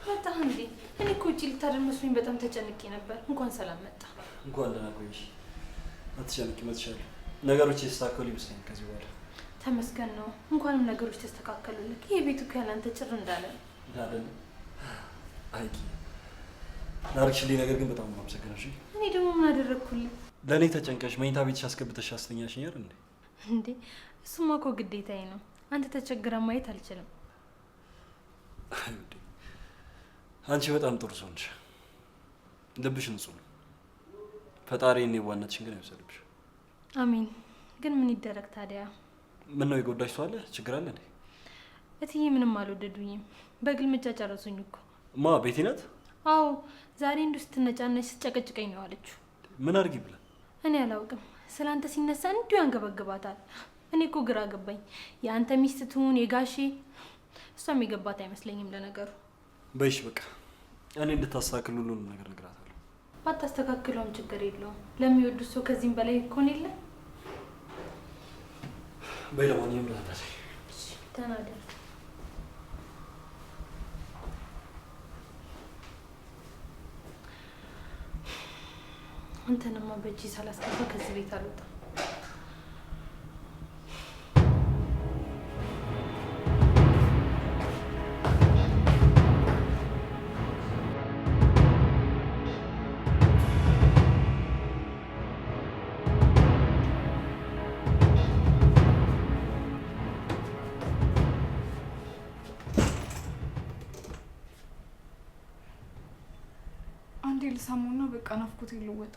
መጣህ እንዴ? እኔ እኮ ውጪ ልታደር መስሎኝ በጣም ተጨንቄ ነበር። እንኳን ሰላም መጣ። እንኳን ደህና ቆይሽ። አትጨንቂ፣ መጥቻለሁ። ነገሮች የተስተካከሉ ይመስለኛል ከዚህ በኋላ። ተመስገን ነው። እንኳንም ነገሮች ተስተካከሉልክ። ይሄ ቤቱ እኮ ያላንተ ጭር እንዳለ ነው አይደል? አይ ላርክሽልኝ ነገር ግን በጣም አመሰግናለሁ። እኔ ደግሞ ምን አደረግኩልህ? ለእኔ ተጨንቀሽ መኝታ ቤትሽ አስገብተሽ አስተኛሽኝ አይደል እንዴ? እንዴ እሱማ እኮ ግዴታዬ ነው። አንተ ተቸግረህ ማየት አልችልም። አንቺ በጣም ጥሩ ሰው ነሽ። ልብሽ ንጹህ ነው። ፈጣሪ እኔ ዋናችን ግን አይወሰድብሽ። አሜን። ግን ምን ይደረግ ታዲያ? ምን ነው የጎዳሽ ሰው አለ? ችግር አለ እንዴ? እትዬ ምንም አልወደዱኝም። በግልምጫ ጨረሱኝ እኮ። ማ ቤቲ ናት? አዎ ዛሬ እንዲሁ ስትነጫነች ስትጨቀጭቀኝ ነው አለችው። ምን አድርጊ ብላ? እኔ አላውቅም። ስላንተ ሲነሳ እንዲሁ ያንገበግባታል። እኔ እኮ ግራ ገባኝ። የአንተ ሚስት ትሁን የጋሼ፣ እሷም የገባት አይመስለኝም ለነገሩ። በይሽ በቃ እኔ እንድታስተካክል ሁሉንም ነገር እነግራታለሁ። ባታስተካክለውም ችግር የለውም። ለሚወዱት ሰው ከዚህም በላይ ይኮን የለ። በይ ለማንኛውም ላታሲ ተናደር። አንተንማ በእጅ ሳላስገባ ከዚህ ቤት አልወጣም። አንዴ ልሳሙና በቃ ናፍቆት ይለወጣ።